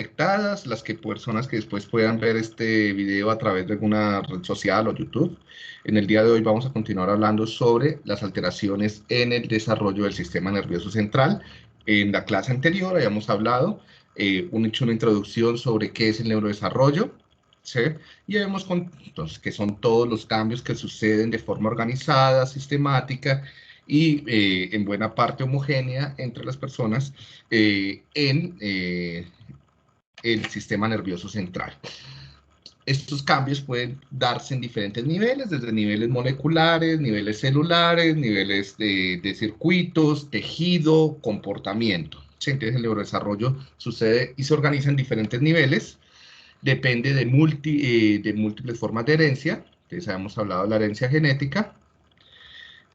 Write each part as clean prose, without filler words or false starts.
conectadas, las que personas que después puedan ver este video a través de alguna red social o YouTube. En el día de hoy vamos a continuar hablando sobre las alteraciones en el desarrollo del sistema nervioso central. En la clase anterior habíamos hablado, hecho una introducción sobre qué es el neurodesarrollo, ¿sí? Y vemos entonces, que son todos los cambios que suceden de forma organizada, sistemática y en buena parte homogénea entre las personas en el sistema nervioso central. Estos cambios pueden darse en diferentes niveles, desde niveles moleculares, niveles celulares, niveles de circuitos, tejido, comportamiento. ¿Sí? Entonces el neurodesarrollo sucede y se organiza en diferentes niveles, depende de múltiples formas de herencia. Entonces habíamos hablado de la herencia genética.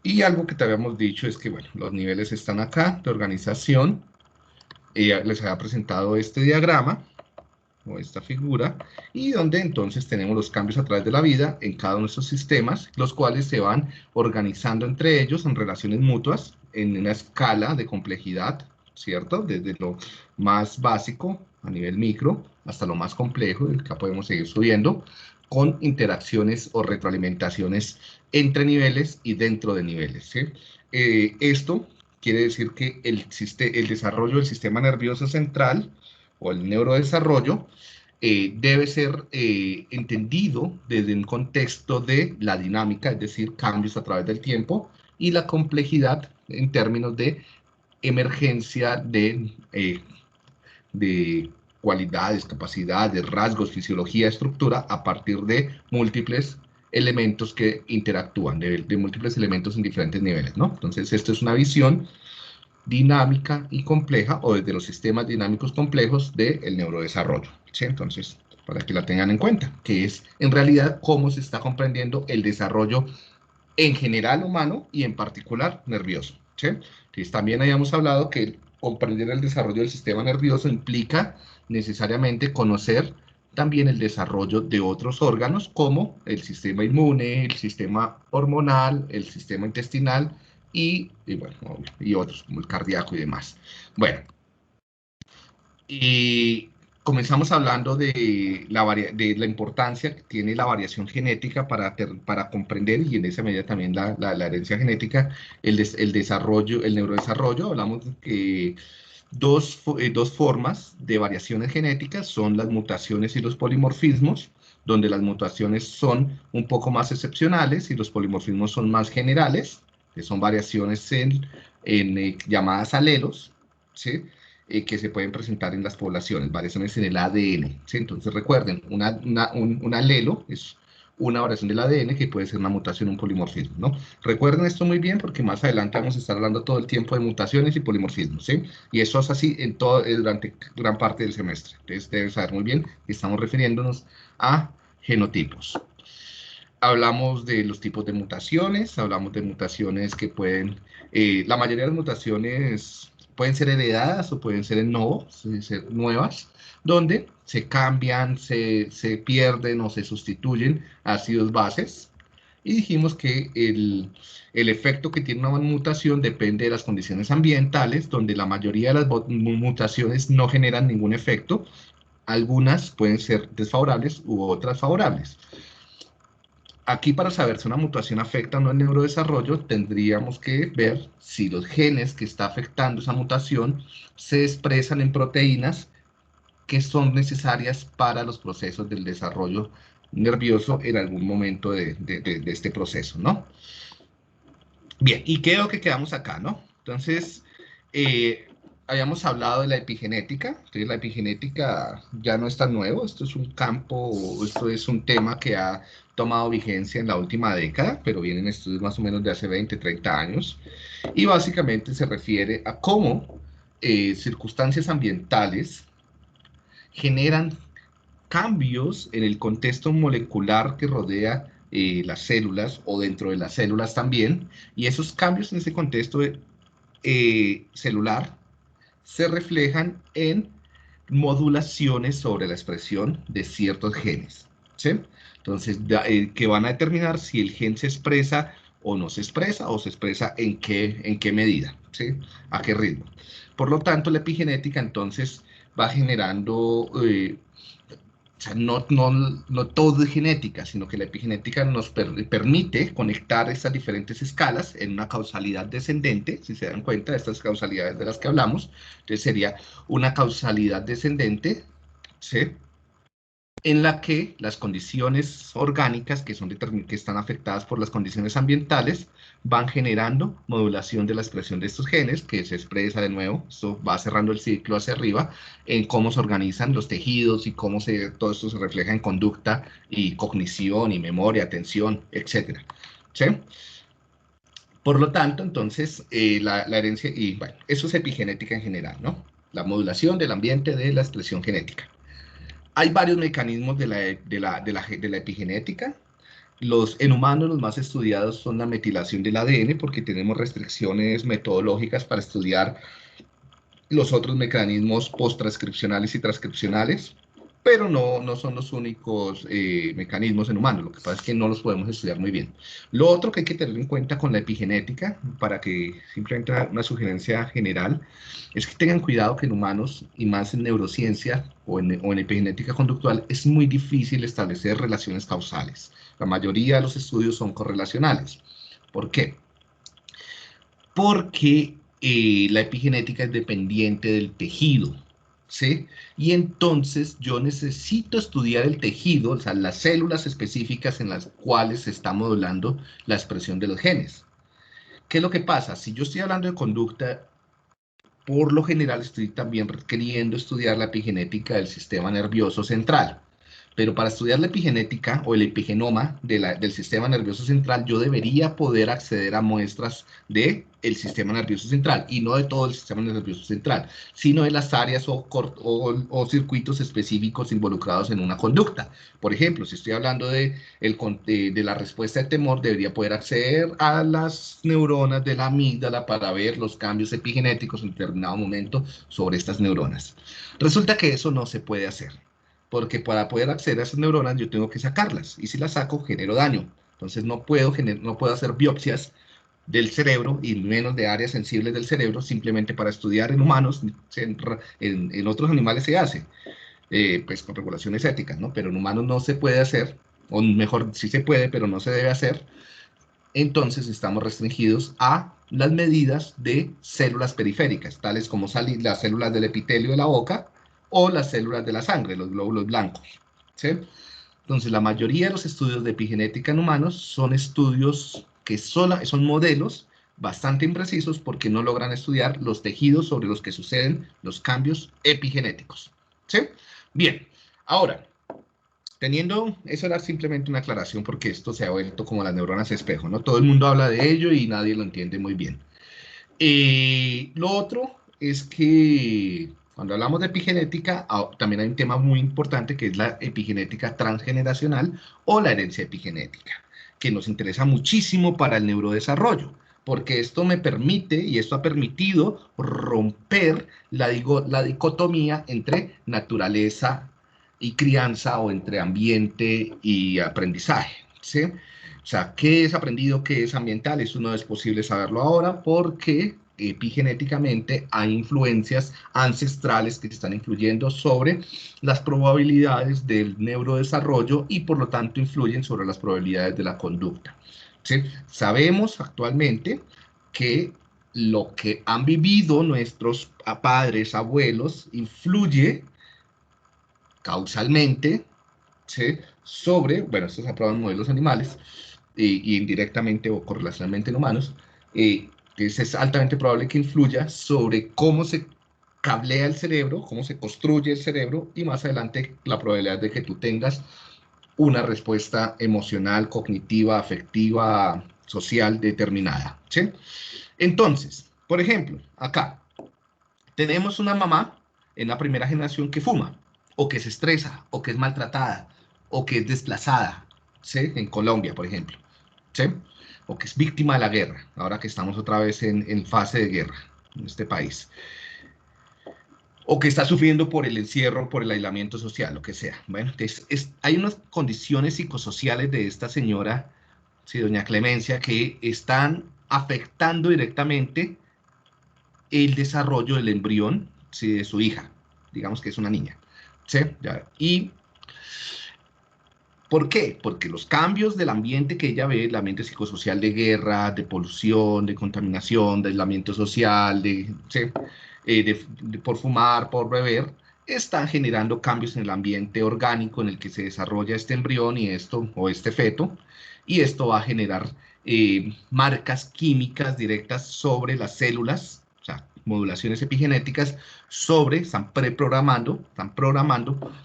Y algo que te habíamos dicho es que, bueno, los niveles están acá de organización. Les había presentado este diagrama o esta figura, y donde entonces tenemos los cambios a través de la vida en cada uno de estos sistemas, los cuales se van organizando entre ellos en relaciones mutuas, en una escala de complejidad, ¿cierto? Desde lo más básico, a nivel micro, hasta lo más complejo, y acá podemos seguir subiendo, con interacciones o retroalimentaciones entre niveles y dentro de niveles, ¿sí? Esto quiere decir que el desarrollo del sistema nervioso central, o el neurodesarrollo, debe ser entendido desde un contexto de la dinámica, es decir, cambios a través del tiempo, y la complejidad en términos de emergencia de cualidades, capacidades, rasgos, fisiología, estructura, a partir de múltiples elementos que interactúan, de múltiples elementos en diferentes niveles, ¿no? Entonces, esto es una visión dinámica y compleja, o desde los sistemas dinámicos complejos del neurodesarrollo, ¿sí? Entonces, para que la tengan en cuenta, que es en realidad cómo se está comprendiendo el desarrollo en general humano y en particular nervioso, ¿sí? Entonces, también habíamos hablado que comprender el desarrollo del sistema nervioso implica necesariamente conocer también el desarrollo de otros órganos como el sistema inmune, el sistema hormonal, el sistema intestinal bueno, y otros como el cardíaco y demás. Bueno, y comenzamos hablando de la importancia que tiene la variación genética para comprender, y en esa medida también la herencia genética, el desarrollo, el neurodesarrollo. Hablamos de que dos formas de variaciones genéticas son las mutaciones y los polimorfismos, donde las mutaciones son un poco más excepcionales y los polimorfismos son más generales, que son variaciones llamadas alelos, ¿sí? Que se pueden presentar en las poblaciones, variaciones en el ADN, ¿sí? Entonces recuerden, un alelo es una variación del ADN que puede ser una mutación, un polimorfismo, ¿no? Recuerden esto muy bien porque más adelante vamos a estar hablando todo el tiempo de mutaciones y polimorfismos, ¿sí? Y eso es así durante gran parte del semestre. Entonces deben saber muy bien que estamos refiriéndonos a genotipos. Hablamos de los tipos de mutaciones, hablamos de mutaciones que la mayoría de las mutaciones pueden ser heredadas o pueden ser en novo, ser nuevas, donde se cambian, se pierden o se sustituyen ácidos bases. Y dijimos que el efecto que tiene una mutación depende de las condiciones ambientales, donde la mayoría de las mutaciones no generan ningún efecto. Algunas pueden ser desfavorables u otras favorables. Aquí, para saber si una mutación afecta o no el neurodesarrollo, tendríamos que ver si los genes que está afectando esa mutación se expresan en proteínas que son necesarias para los procesos del desarrollo nervioso en algún momento de este proceso, ¿no? Bien, y creo que quedamos acá, ¿no? Entonces, habíamos hablado de la epigenética. Entonces, la epigenética ya no es tan nuevo. Esto es un campo, esto es un tema que ha tomado vigencia en la última década, pero vienen estudios más o menos de hace 20, 30 años. Y básicamente se refiere a cómo circunstancias ambientales generan cambios en el contexto molecular que rodea las células o dentro de las células también, y esos cambios en ese contexto celular se reflejan en modulaciones sobre la expresión de ciertos genes, ¿sí? Entonces, que van a determinar si el gen se expresa o no se expresa, o se expresa en qué medida, ¿sí? A qué ritmo. Por lo tanto, la epigenética entonces va generando, o sea, no todo es genética, sino que la epigenética nos permite conectar estas diferentes escalas en una causalidad descendente, si se dan cuenta de estas causalidades de las que hablamos. Entonces sería una causalidad descendente, ¿sí?, en la que las condiciones orgánicas que están afectadas por las condiciones ambientales van generando modulación de la expresión de estos genes, que se expresa de nuevo, esto va cerrando el ciclo hacia arriba, en cómo se organizan los tejidos y cómo todo esto se refleja en conducta y cognición y memoria, atención, etcétera. ¿Sí? Por lo tanto, entonces, la herencia, y bueno, eso es epigenética en general, ¿no? La modulación del ambiente de la expresión genética. Hay varios mecanismos de la epigenética. En humanos los más estudiados son la metilación del ADN, porque tenemos restricciones metodológicas para estudiar los otros mecanismos post-transcripcionales y transcripcionales, pero no son los únicos mecanismos en humanos. Lo que pasa es que no los podemos estudiar muy bien. Lo otro que hay que tener en cuenta con la epigenética, para que simplemente una sugerencia general, es que tengan cuidado que en humanos, y más en neurociencia o en epigenética conductual, es muy difícil establecer relaciones causales. La mayoría de los estudios son correlacionales. ¿Por qué? Porque la epigenética es dependiente del tejido, ¿sí? Y entonces yo necesito estudiar el tejido, o sea, las células específicas en las cuales se está modulando la expresión de los genes. ¿Qué es lo que pasa? Si yo estoy hablando de conducta, por lo general estoy también queriendo estudiar la epigenética del sistema nervioso central. Pero para estudiar la epigenética o el epigenoma del sistema nervioso central, yo debería poder acceder a muestras del sistema nervioso central, y no de todo el sistema nervioso central, sino de las áreas o circuitos específicos involucrados en una conducta. Por ejemplo, si estoy hablando de la respuesta de temor, debería poder acceder a las neuronas de la amígdala para ver los cambios epigenéticos en determinado momento sobre estas neuronas. Resulta que eso no se puede hacer, porque para poder acceder a esas neuronas yo tengo que sacarlas, y si las saco genero daño. Entonces no puedo hacer biopsias del cerebro, y menos de áreas sensibles del cerebro, simplemente para estudiar en humanos. En otros animales se hace, pues con regulaciones éticas, ¿no? Pero en humanos no se puede hacer, o mejor, sí se puede, pero no se debe hacer. Entonces estamos restringidos a las medidas de células periféricas, tales como las células del epitelio de la boca o las células de la sangre, los glóbulos blancos, ¿sí? Entonces, la mayoría de los estudios de epigenética en humanos son estudios que son modelos bastante imprecisos, porque no logran estudiar los tejidos sobre los que suceden los cambios epigenéticos, ¿sí? Bien, ahora, eso era simplemente una aclaración, porque esto se ha vuelto como las neuronas espejo, ¿no? Todo el mundo habla de ello y nadie lo entiende muy bien. Lo otro es que cuando hablamos de epigenética, también hay un tema muy importante, que es la epigenética transgeneracional o la herencia epigenética, que nos interesa muchísimo para el neurodesarrollo, porque esto me permite, y esto ha permitido romper la dicotomía entre naturaleza y crianza, o entre ambiente y aprendizaje, ¿sí? O sea, ¿qué es aprendido, qué es ambiental? Eso no es posible saberlo ahora, porque epigenéticamente hay influencias ancestrales que están influyendo sobre las probabilidades del neurodesarrollo, y por lo tanto influyen sobre las probabilidades de la conducta, ¿sí? Sabemos actualmente que lo que han vivido nuestros padres, abuelos, influye causalmente, ¿sí?, sobre, bueno, esto se ha probado en modelos animales, y indirectamente o correlacionalmente en humanos, que es altamente probable que influya sobre cómo se cablea el cerebro, cómo se construye el cerebro, y más adelante la probabilidad de que tú tengas una respuesta emocional, cognitiva, afectiva, social determinada, ¿sí? Entonces, por ejemplo, acá tenemos una mamá en la primera generación que fuma, o que se estresa, o que es maltratada, o que es desplazada, ¿sí? En Colombia, por ejemplo, ¿sí? O que es víctima de la guerra, ahora que estamos otra vez en fase de guerra en este país, o que está sufriendo por el encierro, por el aislamiento social, lo que sea. Bueno, entonces hay unas condiciones psicosociales de esta señora, sí, doña Clemencia, que están afectando directamente el desarrollo del embrión, sí, de su hija, digamos que es una niña, ¿sí? Ya. ¿Y por qué? Porque los cambios del ambiente que ella ve, el ambiente psicosocial de guerra, de polución, de contaminación, de aislamiento social, ¿sí? Por fumar, por beber, están generando cambios en el ambiente orgánico en el que se desarrolla este embrión y esto, o este feto, y esto va a generar marcas químicas directas sobre las células, o sea, modulaciones epigenéticas están programando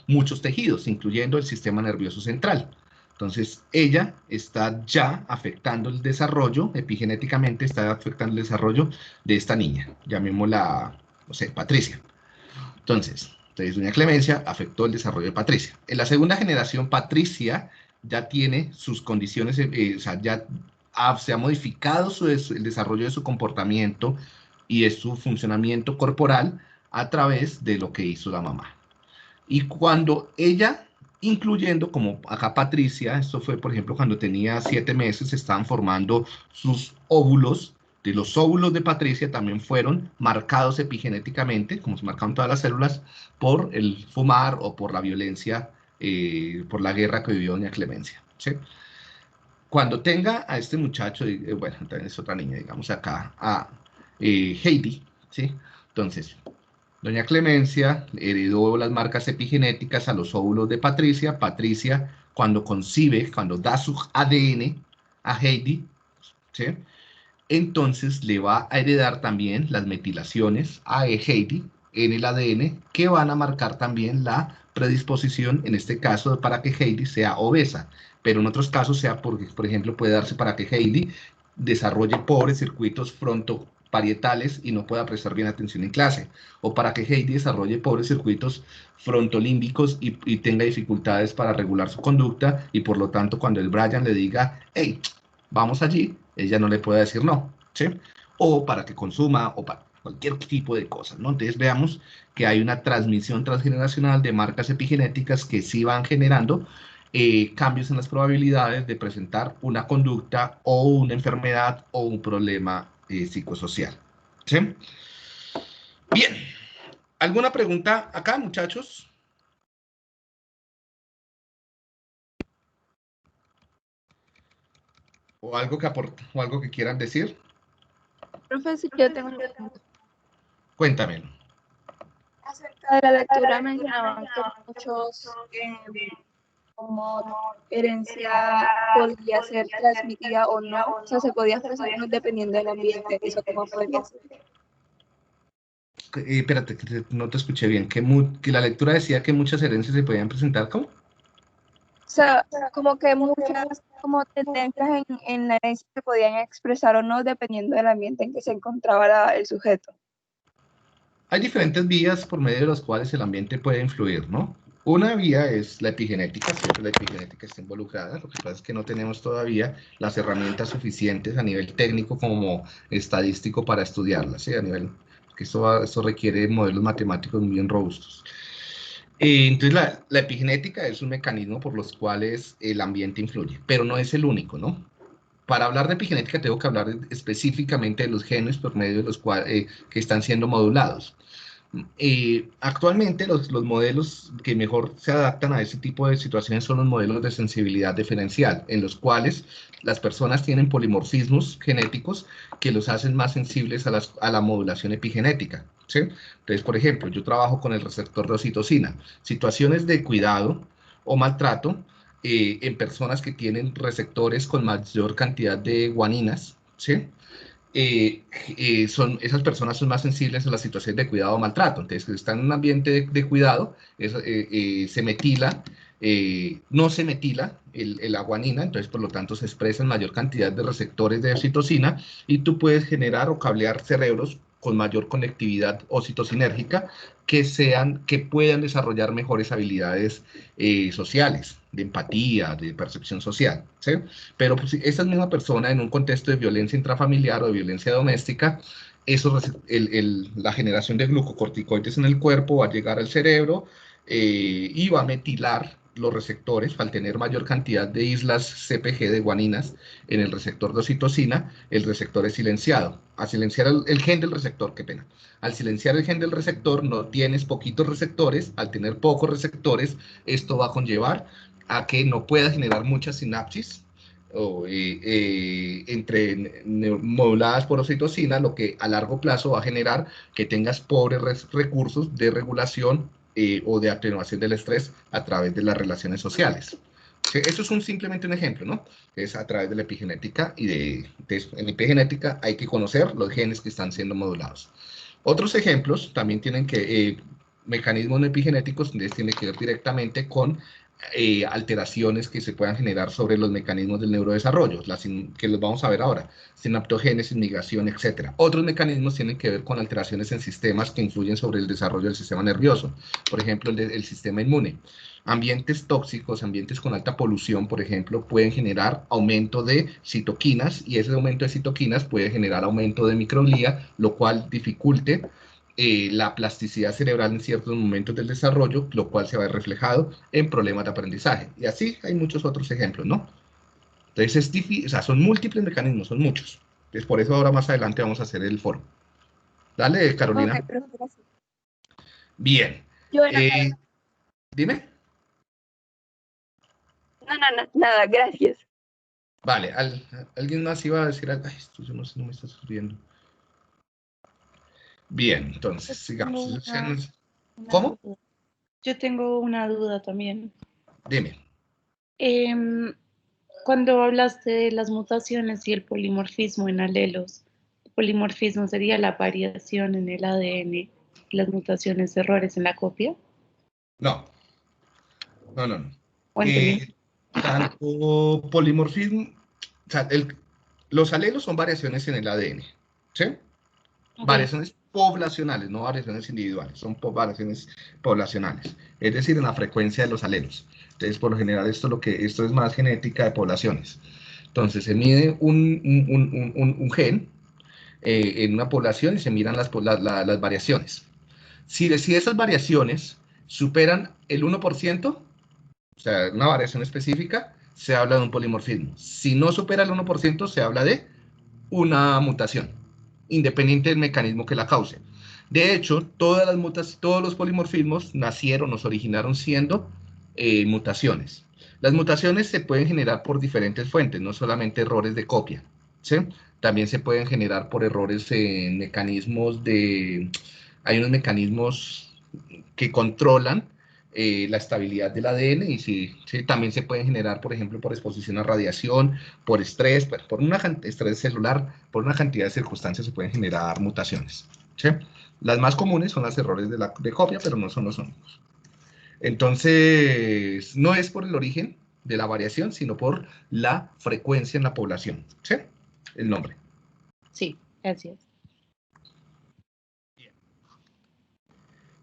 muchos tejidos, incluyendo el sistema nervioso central. Entonces, ella está ya afectando el desarrollo, epigenéticamente está afectando el desarrollo de esta niña, llamémosla, no sé, Patricia. Entonces, doña Clemencia afectó el desarrollo de Patricia. En la segunda generación, Patricia ya tiene sus condiciones, o sea, ya se ha modificado el desarrollo de su comportamiento y de su funcionamiento corporal a través de lo que hizo la mamá. Y cuando ella, incluyendo como acá Patricia, esto fue por ejemplo cuando tenía 7 meses, se estaban formando sus óvulos. De los óvulos de Patricia también fueron marcados epigenéticamente, como se marcaron todas las células, por el fumar o por la violencia, por la guerra que vivió doña Clemencia, ¿sí? Cuando tenga a este muchacho, bueno, también es otra niña, digamos acá, a Heidi, ¿sí? Entonces, doña Clemencia heredó las marcas epigenéticas a los óvulos de Patricia. Patricia, cuando concibe, cuando da su ADN a Heidi, ¿sí? Entonces le va a heredar también las metilaciones a Heidi en el ADN que van a marcar también la predisposición, en este caso, para que Heidi sea obesa. Pero en otros casos, sea porque, por ejemplo, puede darse para que Heidi desarrolle pobres circuitos frontoparietales y no pueda prestar bien atención en clase, o para que Heidi desarrolle pobres circuitos frontolímbicos y tenga dificultades para regular su conducta, y por lo tanto cuando el Brian le diga, hey, vamos allí, ella no le puede decir no, ¿sí? O para que consuma, o para cualquier tipo de cosas, ¿no? Entonces veamos que hay una transmisión transgeneracional de marcas epigenéticas que sí van generando cambios en las probabilidades de presentar una conducta o una enfermedad o un problema psicosocial. ¿Sí? Bien. ¿Alguna pregunta acá, muchachos? ¿O algo que aporte, o algo que quieran decir? Profesor, yo tengo una pregunta. Cuéntamelo. Acerca de la lectura mencionaban que muchos como herencia podría ser transmitida o no, o sea, se podía expresar o no dependiendo del ambiente, eso cómo podría ser. Espérate, que no te escuché bien. Que la lectura decía que muchas herencias se podían presentar, ¿cómo? O sea, como que muchas como tendencias en la herencia se podían expresar o no dependiendo del ambiente en que se encontraba el sujeto. Hay diferentes vías por medio de las cuales el ambiente puede influir, ¿no? Una vía es la epigenética, siempre la epigenética está involucrada, lo que pasa es que no tenemos todavía las herramientas suficientes a nivel técnico como estadístico para estudiarla, ¿sí? A nivel, que eso requiere modelos matemáticos muy bien robustos. Entonces la epigenética es un mecanismo por los cuales el ambiente influye, pero no es el único, ¿no? Para hablar de epigenética tengo que hablar específicamente de los genes por medio de los cuales que están siendo modulados. Actualmente los modelos que mejor se adaptan a ese tipo de situaciones son los modelos de sensibilidad diferencial, en los cuales las personas tienen polimorfismos genéticos que los hacen más sensibles a la modulación epigenética, ¿sí? Entonces, por ejemplo, yo trabajo con el receptor de oxitocina. Situaciones de cuidado o maltrato en personas que tienen receptores con mayor cantidad de guaninas, ¿sí? Esas personas son más sensibles a las situaciones de cuidado o maltrato. Entonces, si están en un ambiente de cuidado, se metila, no se metila la guanina, entonces por lo tanto se expresa en mayor cantidad de receptores de oxitocina y tú puedes generar o cablear cerebros con mayor conectividad oxitocinérgica que puedan desarrollar mejores habilidades sociales, de empatía, de percepción social, ¿sí? Pero pues, esa misma persona en un contexto de violencia intrafamiliar o de violencia doméstica, la generación de glucocorticoides en el cuerpo va a llegar al cerebro y va a metilar los receptores, al tener mayor cantidad de islas CPG de guaninas en el receptor de oxitocina, el receptor es silenciado. Al silenciar el gen del receptor, qué pena. Al silenciar el gen del receptor, no tienes poquitos receptores. Al tener pocos receptores, esto va a conllevar a que no pueda generar muchas sinapsis moduladas por oxitocina, lo que a largo plazo va a generar que tengas pobres recursos de regulación o de atenuación del estrés a través de las relaciones sociales. Eso es simplemente un ejemplo, ¿no? Es a través de la epigenética y en epigenética hay que conocer los genes que están siendo modulados. Otros ejemplos también tienen mecanismos epigenéticos, tienen que ver directamente con alteraciones que se puedan generar sobre los mecanismos del neurodesarrollo, que los vamos a ver ahora, sinaptogénesis, migración, etc. Otros mecanismos tienen que ver con alteraciones en sistemas que influyen sobre el desarrollo del sistema nervioso, por ejemplo, el sistema inmune. Ambientes tóxicos, ambientes con alta polución, por ejemplo, pueden generar aumento de citoquinas, y ese aumento de citoquinas puede generar aumento de microglía, lo cual dificulte la plasticidad cerebral en ciertos momentos del desarrollo, lo cual se va a ver reflejado en problemas de aprendizaje. Y así hay muchos otros ejemplos, ¿no? Entonces es difícil, o sea, son múltiples mecanismos, son muchos. Entonces por eso ahora más adelante vamos a hacer el foro. Dale, Carolina. Ok, profe, gracias. Bien. Yo era... Dime. No, nada, gracias. Vale, alguien más iba a decir algo. Ay, esto yo no sé, no me está subiendo. Bien, entonces, sigamos. ¿Cómo? Yo tengo una duda también. Dime. Cuando hablaste de las mutaciones y el polimorfismo en alelos, el polimorfismo sería la variación en el ADN y las mutaciones, errores en la copia. No. Tanto polimorfismo, o sea, los alelos son variaciones en el ADN, ¿sí? Okay. Variaciones poblacionales, no variaciones individuales, son variaciones poblacionales, es decir, en la frecuencia de los alelos. Entonces, por lo general, esto es más genética de poblaciones. Entonces, se mide un gen en una población y se miran las variaciones. Si esas variaciones superan el 1%, o sea, una variación específica, se habla de un polimorfismo. Si no supera el 1%, se habla de una mutación, independiente del mecanismo que la cause. De hecho, todos los polimorfismos nacieron, nos originaron siendo mutaciones. Las mutaciones se pueden generar por diferentes fuentes, no solamente errores de copia, ¿sí? También se pueden generar por errores en mecanismos hay unos mecanismos que controlan la estabilidad del ADN y sí, también se pueden generar, por ejemplo, por exposición a radiación, por estrés, por estrés celular, por una cantidad de circunstancias se pueden generar mutaciones. ¿Sí? Las más comunes son los errores de copia, pero no son los únicos. Entonces, no es por el origen de la variación, sino por la frecuencia en la población. ¿Sí? El nombre. Sí, gracias.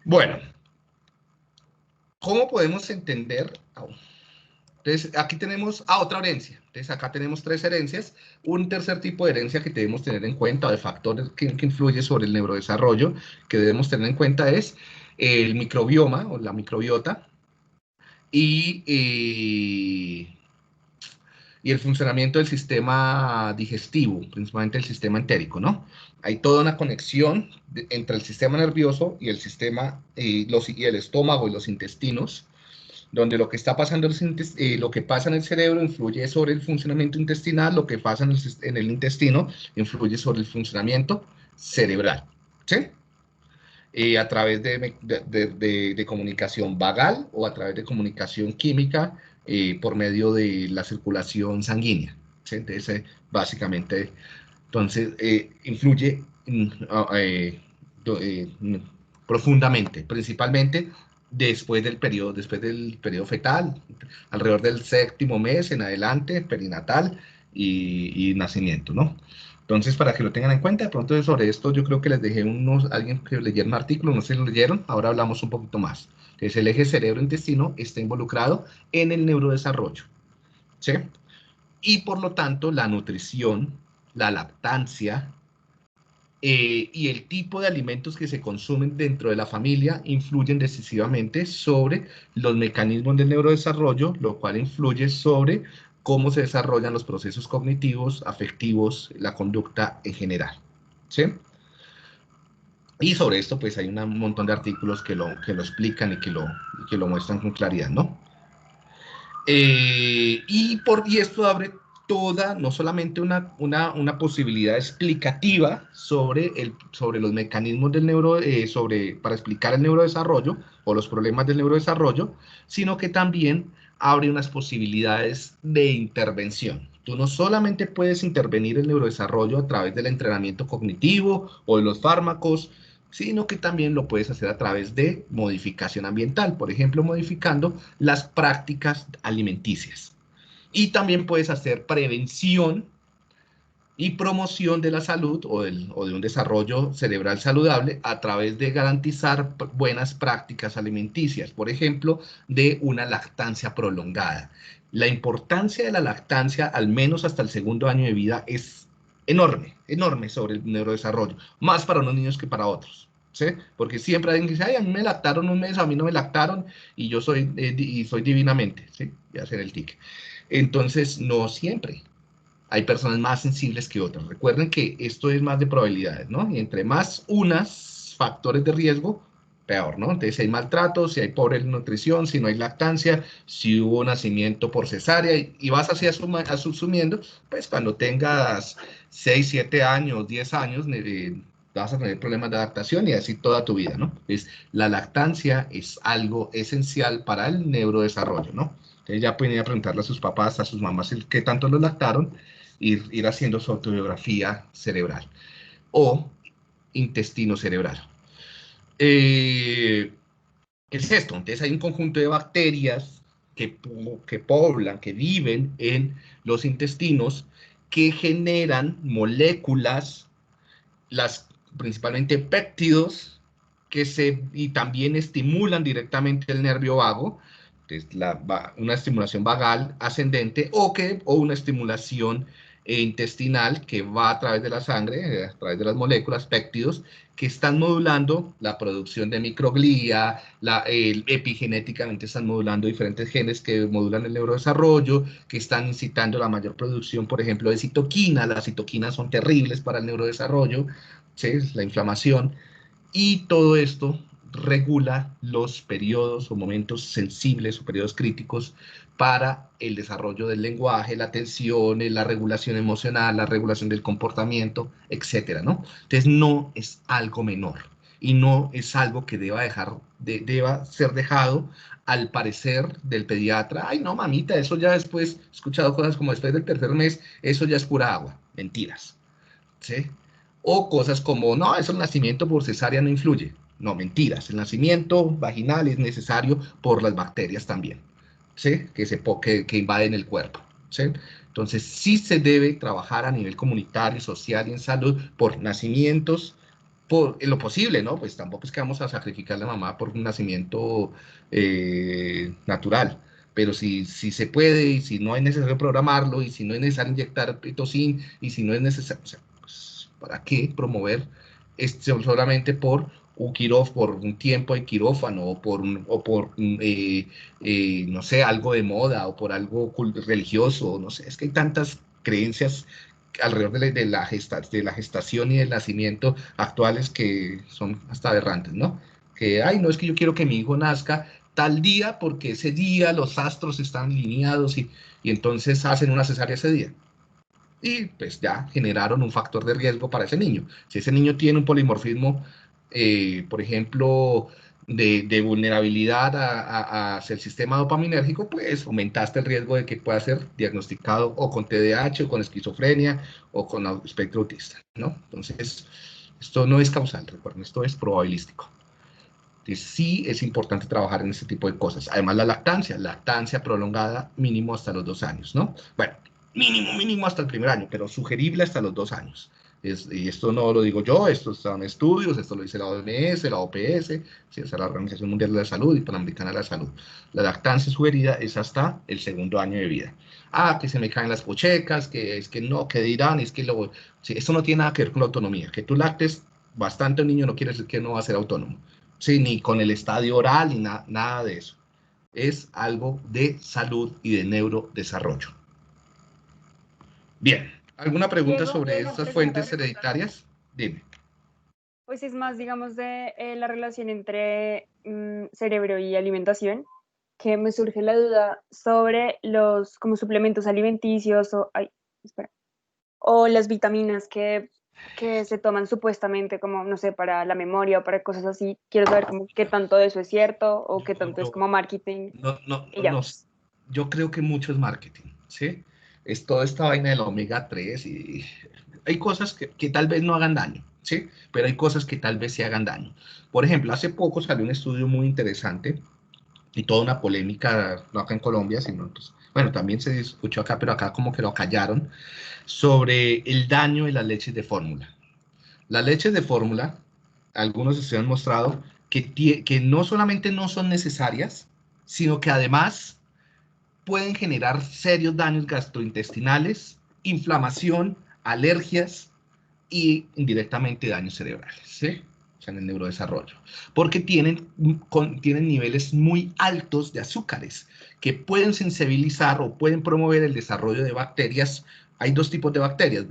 Bueno, ¿cómo podemos entender? Entonces, aquí tenemos otra herencia. Entonces, acá tenemos 3 herencias. Un tercer tipo de herencia que debemos tener en cuenta, o de factores que influye sobre el neurodesarrollo, que debemos tener en cuenta es el microbioma o la microbiota y el funcionamiento del sistema digestivo, principalmente el sistema entérico, ¿no? Hay toda una conexión entre el sistema nervioso y el sistema, y el estómago y los intestinos, donde lo que está pasando lo que pasa en el cerebro influye sobre el funcionamiento intestinal, lo que pasa en el intestino influye sobre el funcionamiento cerebral, ¿sí? A través de comunicación vagal o a través de comunicación química por medio de la circulación sanguínea, ¿sí? Entonces, básicamente, influye profundamente, principalmente después del periodo fetal, alrededor del 7º mes en adelante, perinatal y nacimiento, ¿no? Entonces, para que lo tengan en cuenta, de pronto sobre esto yo creo que les dejé alguien que leyera un artículo, no sé si lo leyeron, ahora hablamos un poquito más. Entonces, el eje cerebro-intestino está involucrado en el neurodesarrollo, ¿sí? Y por lo tanto, la nutrición, la lactancia, y el tipo de alimentos que se consumen dentro de la familia influyen decisivamente sobre los mecanismos del neurodesarrollo, lo cual influye sobre cómo se desarrollan los procesos cognitivos, afectivos, la conducta en general, ¿sí? Y sobre esto, pues hay un montón de artículos que lo explican y que lo muestran con claridad, ¿no? Y esto abre toda, no solamente una posibilidad explicativa sobre los mecanismos del para explicar el neurodesarrollo o los problemas del neurodesarrollo, sino que también abre unas posibilidades de intervención. Tú no solamente puedes intervenir el neurodesarrollo a través del entrenamiento cognitivo o de los fármacos, sino que también lo puedes hacer a través de modificación ambiental, por ejemplo, modificando las prácticas alimenticias. Y también puedes hacer prevención y promoción de la salud o de un desarrollo cerebral saludable a través de garantizar buenas prácticas alimenticias, por ejemplo, de una lactancia prolongada. La importancia de la lactancia, al menos hasta el segundo año de vida, es enorme, enorme sobre el neurodesarrollo, más para unos niños que para otros. ¿Sí? Porque siempre alguien dice, ay, a mí me lactaron un mes, a mí no me lactaron, y yo soy divinamente, ¿sí? Y hacer el tic. Entonces, no siempre. Hay personas más sensibles que otras. Recuerden que esto es más de probabilidades, ¿no? Y entre más unas factores de riesgo, peor, ¿no? Entonces, si hay maltrato, si hay pobre nutrición, si no hay lactancia, si hubo nacimiento por cesárea, y vas así asumiendo, pues cuando tengas 6, 7 años, 10 años, vas a tener problemas de adaptación y así toda tu vida, ¿no? Entonces, la lactancia es algo esencial para el neurodesarrollo, ¿no? Entonces ya pueden ir a preguntarle a sus papás, a sus mamás, qué tanto lo lactaron, ir haciendo su autobiografía cerebral o intestino cerebral. ¿Qué es esto? Entonces hay un conjunto de bacterias que poblan, que viven en los intestinos, que generan moléculas, principalmente péptidos, y también estimulan directamente el nervio vago, una estimulación vagal ascendente o una estimulación intestinal que va a través de la sangre, a través de las moléculas, péptidos, que están modulando la producción de microglía, epigenéticamente están modulando diferentes genes que modulan el neurodesarrollo, que están incitando la mayor producción, por ejemplo, de citoquinas. Las citoquinas son terribles para el neurodesarrollo, ¿sí? La inflamación, y todo esto regula los periodos o momentos sensibles o periodos críticos para el desarrollo del lenguaje, la atención, la regulación emocional, la regulación del comportamiento, etcétera, ¿no? Entonces no es algo menor y no es algo que deba ser dejado al parecer del pediatra. Ay, no, mamita, eso ya después, he escuchado cosas como después del tercer mes, eso ya es pura agua. Mentiras, ¿sí? O cosas como, no, eso el nacimiento por cesárea no influye. No, mentiras. El nacimiento vaginal es necesario por las bacterias también, ¿sí? Que invaden el cuerpo, ¿sí? Entonces, sí se debe trabajar a nivel comunitario, social y en salud por nacimientos, en lo posible, ¿no? Pues tampoco es que vamos a sacrificar a la mamá por un nacimiento natural. Pero si se puede, y si no es necesario programarlo, y si no es necesario inyectar pitocin, y si no es necesario, o sea, pues, ¿para qué promover solamente por un tiempo de quirófano, o por no sé, algo de moda, o por algo religioso? No sé, es que hay tantas creencias alrededor de la gestación y del nacimiento actuales que son hasta aberrantes, ¿no? Que, ay, no, es que yo quiero que mi hijo nazca tal día porque ese día los astros están alineados y entonces hacen una cesárea ese día. Y pues ya generaron un factor de riesgo para ese niño. Si ese niño tiene un polimorfismo, por ejemplo, de vulnerabilidad hacia el sistema dopaminérgico, pues aumentaste el riesgo de que pueda ser diagnosticado o con TDAH, o con esquizofrenia, o con espectro autista, ¿no? Entonces, esto no es causal, recuerden, esto es probabilístico. Entonces, sí es importante trabajar en este tipo de cosas. Además, la lactancia prolongada mínimo hasta los 2 años, ¿no? Bueno, mínimo hasta el primer año, pero sugerible hasta los 2 años. Y esto no lo digo yo, esto están estudios, esto lo dice la OMS, la OPS, ¿sí? O sea, la Organización Mundial de la Salud y Panamericana de la Salud. La lactancia sugerida es hasta el 2.º año de vida. Ah, que se me caen las pochecas, que es que no, que dirán, es que lo... Sí, esto no tiene nada que ver con la autonomía. Que tú lactes bastante a un niño no quiere decir que no va a ser autónomo. Sí, ni con el estadio oral, ni nada de eso. Es algo de salud y de neurodesarrollo. Bien, ¿alguna pregunta Diego, sobre una estas pregunta. fuentes hereditarias? Dime. Pues es más, digamos, de la relación entre cerebro y alimentación, que me surge la duda sobre los como suplementos alimenticios o, ay, espera, o las vitaminas que se toman supuestamente como, no sé, para la memoria o para cosas así. Quiero saber como qué tanto de eso es cierto o qué tanto es Yo, como marketing no, no, y ya. no, yo creo que mucho es marketing, ¿sí? Es toda esta vaina del omega 3 y hay cosas que tal vez no hagan daño, ¿sí? Pero hay cosas que tal vez sí hagan daño. Por ejemplo, hace poco salió un estudio muy interesante y toda una polémica, no acá en Colombia, sino, pues, bueno, también se escuchó acá, pero acá como que lo callaron, sobre el daño de las leches de fórmula. Las leches de fórmula, algunos estudios han mostrado que no solamente no son necesarias, sino que además pueden generar serios daños gastrointestinales, inflamación, alergias y indirectamente daños cerebrales, ¿sí? O sea, en el neurodesarrollo. Porque tienen niveles muy altos de azúcares que pueden sensibilizar o pueden promover el desarrollo de bacterias. Hay dos tipos de bacterias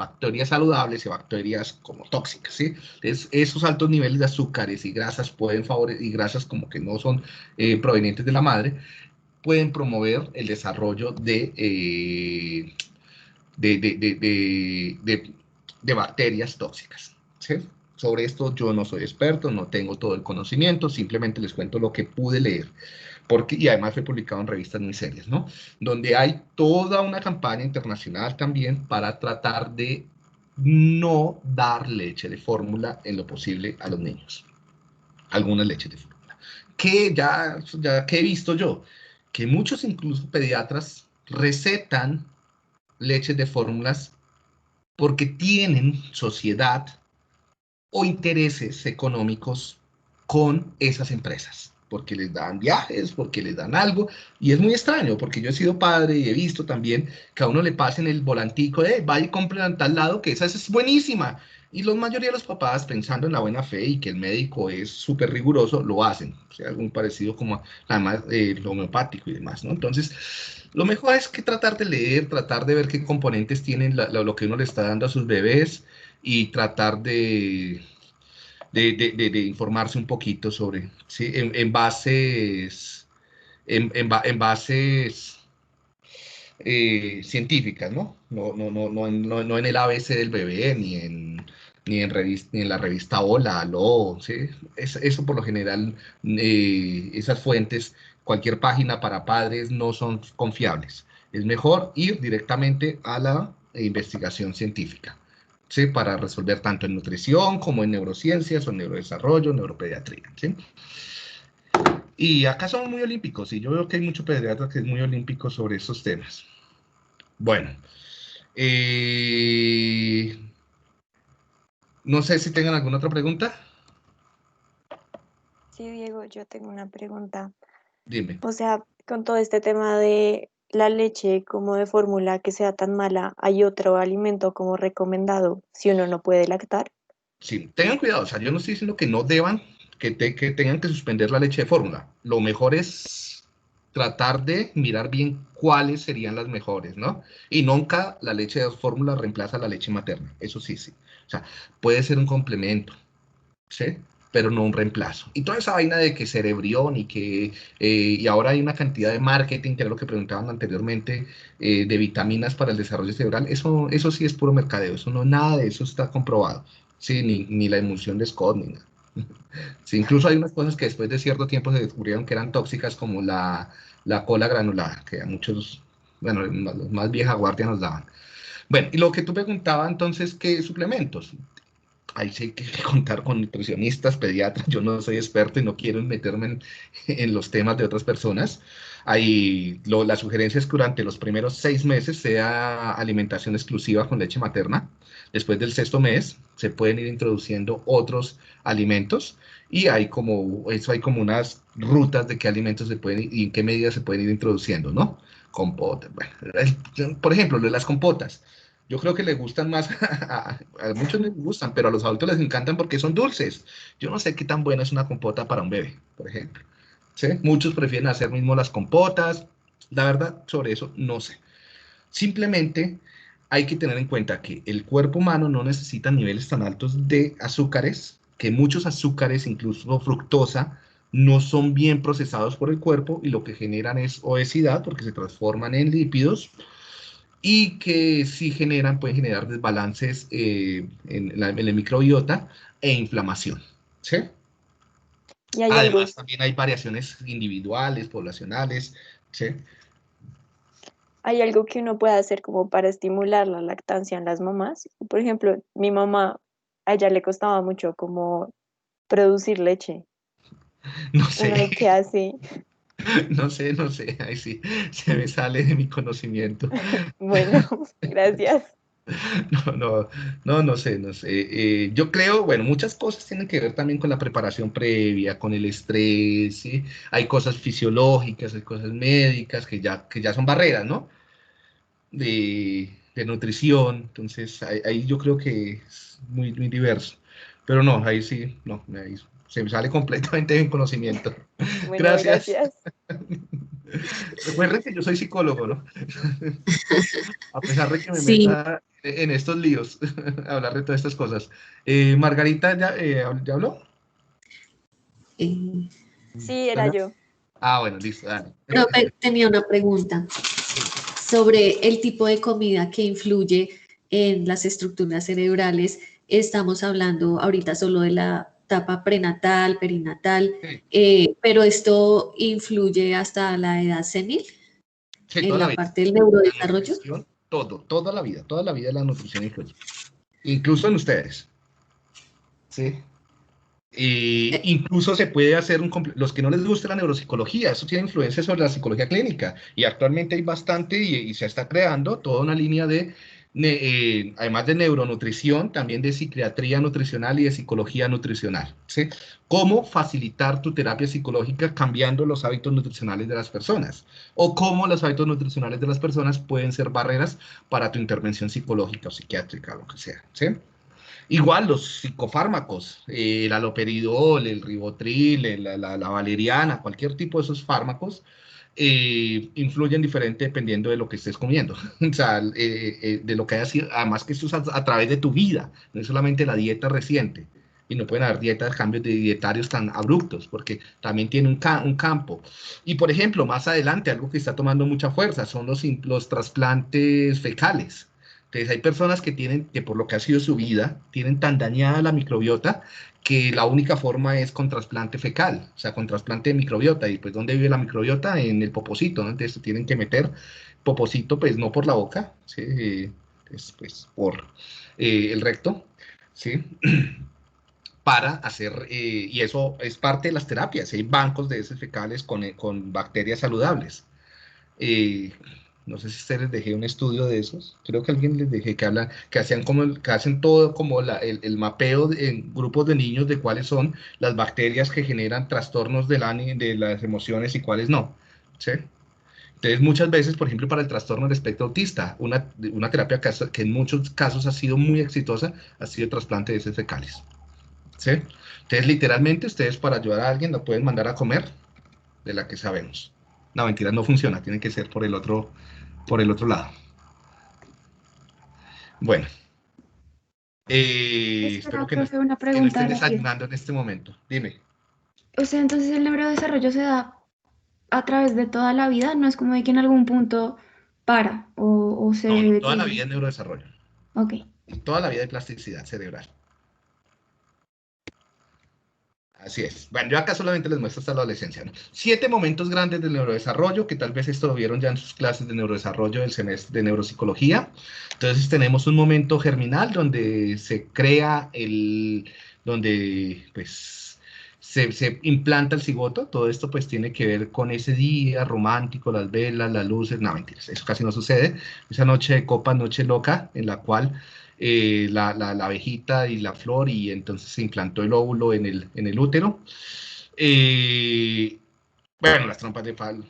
saludables y bacterias como tóxicas, ¿sí? Entonces, esos altos niveles de azúcares y grasas pueden favorecer, y grasas como que no son provenientes de la madre, pueden promover el desarrollo de bacterias tóxicas, ¿sí? Sobre esto yo no soy experto, no tengo todo el conocimiento, simplemente les cuento lo que pude leer, y además fue publicado en revistas muy serias, ¿no? Donde hay toda una campaña internacional también para tratar de no dar leche de fórmula en lo posible a los niños. Algunas leches de fórmula. Que he visto yo, que muchos incluso pediatras recetan leches de fórmulas porque tienen sociedad o intereses económicos con esas empresas, porque les dan viajes, porque les dan algo, y es muy extraño, porque yo he sido padre y he visto también que a uno le pasen el volantico de, vaya y compren a tal lado, que esa es buenísima, y la mayoría de los papás, pensando en la buena fe y que el médico es súper riguroso, lo hacen, o sea, algo parecido como además lo homeopático y demás, ¿no? Entonces, lo mejor es que tratar de leer, tratar de ver qué componentes tienen lo que uno le está dando a sus bebés, y tratar de informarse un poquito sobre, ¿sí? En bases, en bases científicas, ¿no? No en el ABC del bebé, ni en la revista Hola, Aló, ¿sí? Eso por lo general, esas fuentes, cualquier página para padres no son confiables. Es mejor ir directamente a la investigación científica, ¿sí? Para resolver tanto en nutrición como en neurociencias o neurodesarrollo, neuropediatría, ¿sí? Y acá somos muy olímpicos y yo veo que hay mucho pediatra que es muy olímpico sobre esos temas. Bueno, eh, no sé si tengan alguna otra pregunta. Sí, Diego, yo tengo una pregunta. Dime. O sea, con todo este tema de la leche como de fórmula que sea tan mala, ¿hay otro alimento como recomendado si uno no puede lactar? Sí, tengan cuidado, o sea, yo no estoy diciendo que no deban, que tengan que suspender la leche de fórmula. Lo mejor es tratar de mirar bien cuáles serían las mejores, ¿no? Y nunca la leche de fórmula reemplaza la leche materna, eso sí, sí. O sea, puede ser un complemento, ¿sí? Pero no un reemplazo. Y toda esa vaina de que cerebrión y ahora hay una cantidad de marketing, que era lo que preguntaban anteriormente, de vitaminas para el desarrollo cerebral, eso sí es puro mercadeo, eso no, nada de eso está comprobado, sí, ni la emulsión de Scott, ni nada. Sí, incluso hay unas cosas que después de cierto tiempo se descubrieron que eran tóxicas, como la cola granulada, que a muchos, bueno, los más vieja guardia nos daban. Bueno, y lo que tú preguntabas entonces, ¿qué suplementos? ahí sí hay que contar con nutricionistas, pediatras. Yo no soy experto y no quiero meterme en los temas de otras personas. Ahí la sugerencia es que durante los primeros 6 meses sea alimentación exclusiva con leche materna. Después del sexto mes se pueden ir introduciendo otros alimentos y hay como unas rutas de qué alimentos se pueden y en qué medida se pueden ir introduciendo, ¿no? Compotas. Bueno, por ejemplo, lo de las compotas. Yo creo que le gustan más, a muchos les gustan, pero a los adultos les encantan porque son dulces. Yo no sé qué tan buena es una compota para un bebé, por ejemplo. ¿Sí? Muchos prefieren hacer mismo las compotas. La verdad, sobre eso no sé. Simplemente hay que tener en cuenta que el cuerpo humano no necesita niveles tan altos de azúcares, que muchos azúcares, incluso fructosa, no son bien procesados por el cuerpo y lo que generan es obesidad porque se transforman en lípidos y que sí pueden generar desbalances en el microbiota e inflamación. ¿Sí? Y hay algo, Además, también hay variaciones individuales, poblacionales. ¿Sí? hay algo que uno puede hacer como para estimular la lactancia en las mamás. Por ejemplo, mi mamá, a ella le costaba mucho como producir leche. No Uno sé, qué hace, no sé, ahí sí, se me sale de mi conocimiento. bueno, gracias. No sé. Yo creo, bueno, muchas cosas tienen que ver también con la preparación previa, con el estrés, ¿sí? Hay cosas fisiológicas, hay cosas médicas que ya son barreras, ¿no? De nutrición, entonces ahí yo creo que es muy, muy diverso. Pero no, ahí sí, no, ahí se me sale completamente de mi conocimiento. Bueno, Gracias. gracias. Recuerden que yo soy psicólogo, ¿no? A pesar de que me Sí, meta en estos líos, a hablar de todas estas cosas. Margarita, ¿ya habló? eh, Sí, era ¿Tania? yo. Ah, bueno, listo, dale. profe, tenía una pregunta Sí. sobre el tipo de comida que influye en las estructuras cerebrales. Estamos hablando ahorita solo de la etapa prenatal, perinatal, Sí, pero esto influye hasta la edad senil sí, en toda la la vida. parte del La neurodesarrollo. nutrición, toda la vida la nutrición influye. Incluso en ustedes. Sí. Eh, Incluso se puede hacer los que no les gusta la neuropsicología, eso tiene influencia sobre la psicología clínica y actualmente hay bastante y se está creando toda una línea además de neuronutrición, también de psiquiatría nutricional y de psicología nutricional, ¿sí? Cómo facilitar tu terapia psicológica cambiando los hábitos nutricionales de las personas o cómo los hábitos nutricionales de las personas pueden ser barreras para tu intervención psicológica o psiquiátrica, lo que sea, ¿sí? Igual los psicofármacos, el haloperidol, el ribotril, la valeriana, cualquier tipo de esos fármacos influyen diferente dependiendo de lo que estés comiendo. O sea, de lo que hayas sido, además que esto es a través de tu vida, no es solamente la dieta reciente. Y no pueden haber dietas, cambios de dietarios tan abruptos, porque también tiene un campo. Y por ejemplo, más adelante, algo que está tomando mucha fuerza son los trasplantes fecales. Entonces hay personas que por lo que ha sido su vida, tienen tan dañada la microbiota que la única forma es con trasplante fecal, o sea, con trasplante de microbiota. Y pues, ¿dónde vive la microbiota? En el popocito, ¿no? Entonces tienen que meter popocito, pues no por la boca, ¿sí? Pues por el recto, ¿sí? Para hacer, y eso es parte de las terapias. Hay bancos de heces fecales con bacterias saludables. Eh, no sé si ustedes les dejé un estudio de esos. Creo que alguien les dejé que hablan, que hacían que hacen todo como el mapeo en grupos de niños de cuáles son las bacterias que generan trastornos de las emociones y cuáles no. ¿Sí? Entonces, muchas veces, por ejemplo, para el trastorno del espectro autista, una terapia que en muchos casos ha sido muy exitosa ha sido el trasplante de heces fecales. ¿Sí? Entonces, literalmente, ustedes para ayudar a alguien lo pueden mandar a comer de la que sabemos. No, mentira, no funciona, tiene que ser por el otro lado. Bueno, espero Espera, profe, una que no pregunta estén rápida. desayunando en este momento. Dime. O sea, entonces el neurodesarrollo se da a través de toda la vida, no es como de que en algún punto para o se No, toda la detiene. vida es neurodesarrollo. Ok. Toda la vida hay plasticidad cerebral. Así es. Bueno, yo acá solamente les muestro hasta la adolescencia, ¿no? 7 momentos grandes del neurodesarrollo, que tal vez esto lo vieron ya en sus clases de neurodesarrollo del semestre de neuropsicología. Entonces tenemos un momento germinal donde se crea donde pues se implanta el cigoto. Todo esto pues tiene que ver con ese día romántico, las velas, las luces, no, mentiras, eso casi no sucede. Esa noche de copas, noche loca, en la cual la abejita y la flor, y entonces se implantó el óvulo en el útero. Bueno, las trompas de Fal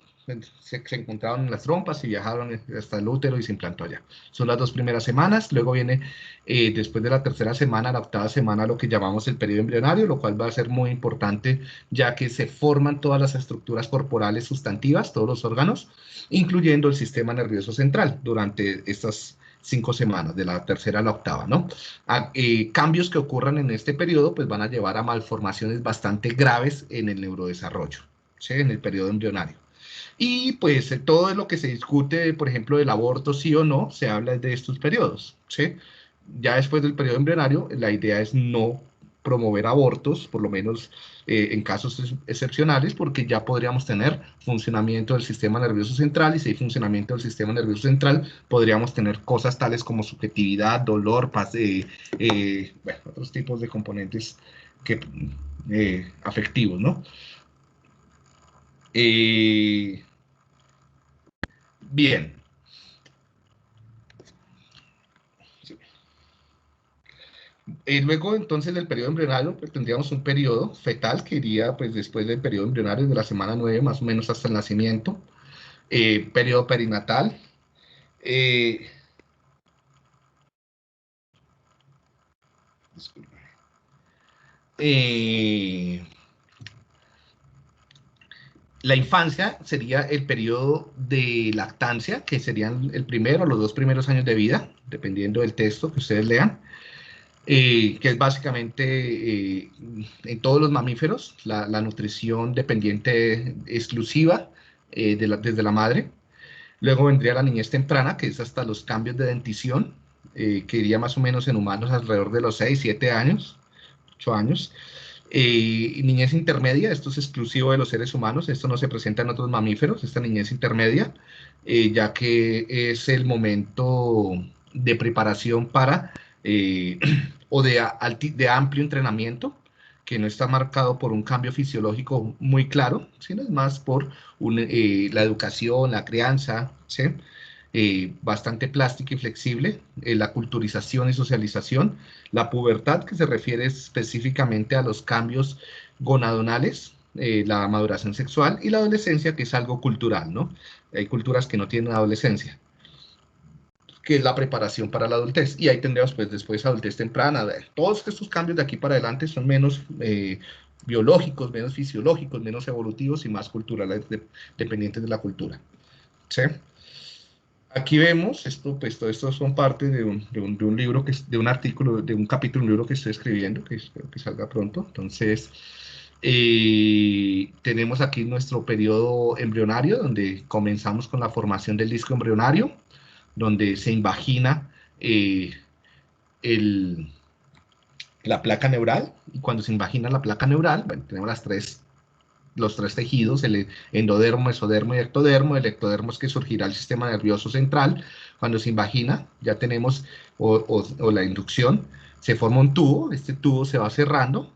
se encontraron en las trompas y viajaron hasta el útero y se implantó allá. Son las 2 primeras semanas, luego viene después de la 3ª semana, la 8ª semana, lo que llamamos el periodo embrionario, lo cual va a ser muy importante ya que se forman todas las estructuras corporales sustantivas, todos los órganos, incluyendo el sistema nervioso central durante estas 5 semanas, de la 3ª a la 8ª, ¿no? Cambios que ocurran en este periodo pues van a llevar a malformaciones bastante graves en el neurodesarrollo, ¿sí? En el periodo embrionario. Y pues todo lo que se discute, por ejemplo, del aborto, sí o no, se habla de estos periodos, ¿sí? Ya después del periodo embrionario, la idea es no promover abortos, por lo menos en casos excepcionales, porque ya podríamos tener funcionamiento del sistema nervioso central, y si hay funcionamiento del sistema nervioso central, podríamos tener cosas tales como subjetividad, dolor, bueno, otros tipos de componentes afectivos, ¿no? Bien. Luego, entonces, del periodo embrionario, pues, tendríamos un periodo fetal que iría pues, después del periodo embrionario, de la semana 9 más o menos hasta el nacimiento. Periodo perinatal. La infancia sería el periodo de lactancia, que serían el primero o los 2 primeros años de vida, dependiendo del texto que ustedes lean. Que es básicamente en todos los mamíferos la nutrición dependiente exclusiva desde la madre. Luego vendría la niñez temprana, que es hasta los cambios de dentición, que iría más o menos en humanos alrededor de los 6, 7 años, 8 años. Niñez intermedia, esto es exclusivo de los seres humanos, esto no se presenta en otros mamíferos, esta niñez intermedia, ya que es el momento de preparación para o de amplio entrenamiento, que no está marcado por un cambio fisiológico muy claro, sino es más por la educación, la crianza, ¿sí? Bastante plástica y flexible, la culturización y socialización, la pubertad, que se refiere específicamente a los cambios gonadonales, la maduración sexual, y la adolescencia, que es algo cultural, ¿no? Hay culturas que no tienen adolescencia, que es la preparación para la adultez, y ahí tendríamos pues después adultez temprana. Todos estos cambios de aquí para adelante son menos biológicos, menos fisiológicos, menos evolutivos y más culturales, dependientes de la cultura, ¿sí? Aquí vemos, pues todo esto son parte de un libro, de un artículo, de un capítulo, un libro que estoy escribiendo, que espero que salga pronto. Entonces, tenemos aquí nuestro periodo embrionario, donde comenzamos con la formación del disco embrionario, donde se invagina la placa neural, y cuando se invagina la placa neural, bueno, tenemos los 3 tejidos, el endodermo, mesodermo y ectodermo. El ectodermo es que surgirá el sistema nervioso central. Cuando se invagina, ya tenemos, o la inducción, se forma un tubo, este tubo se va cerrando,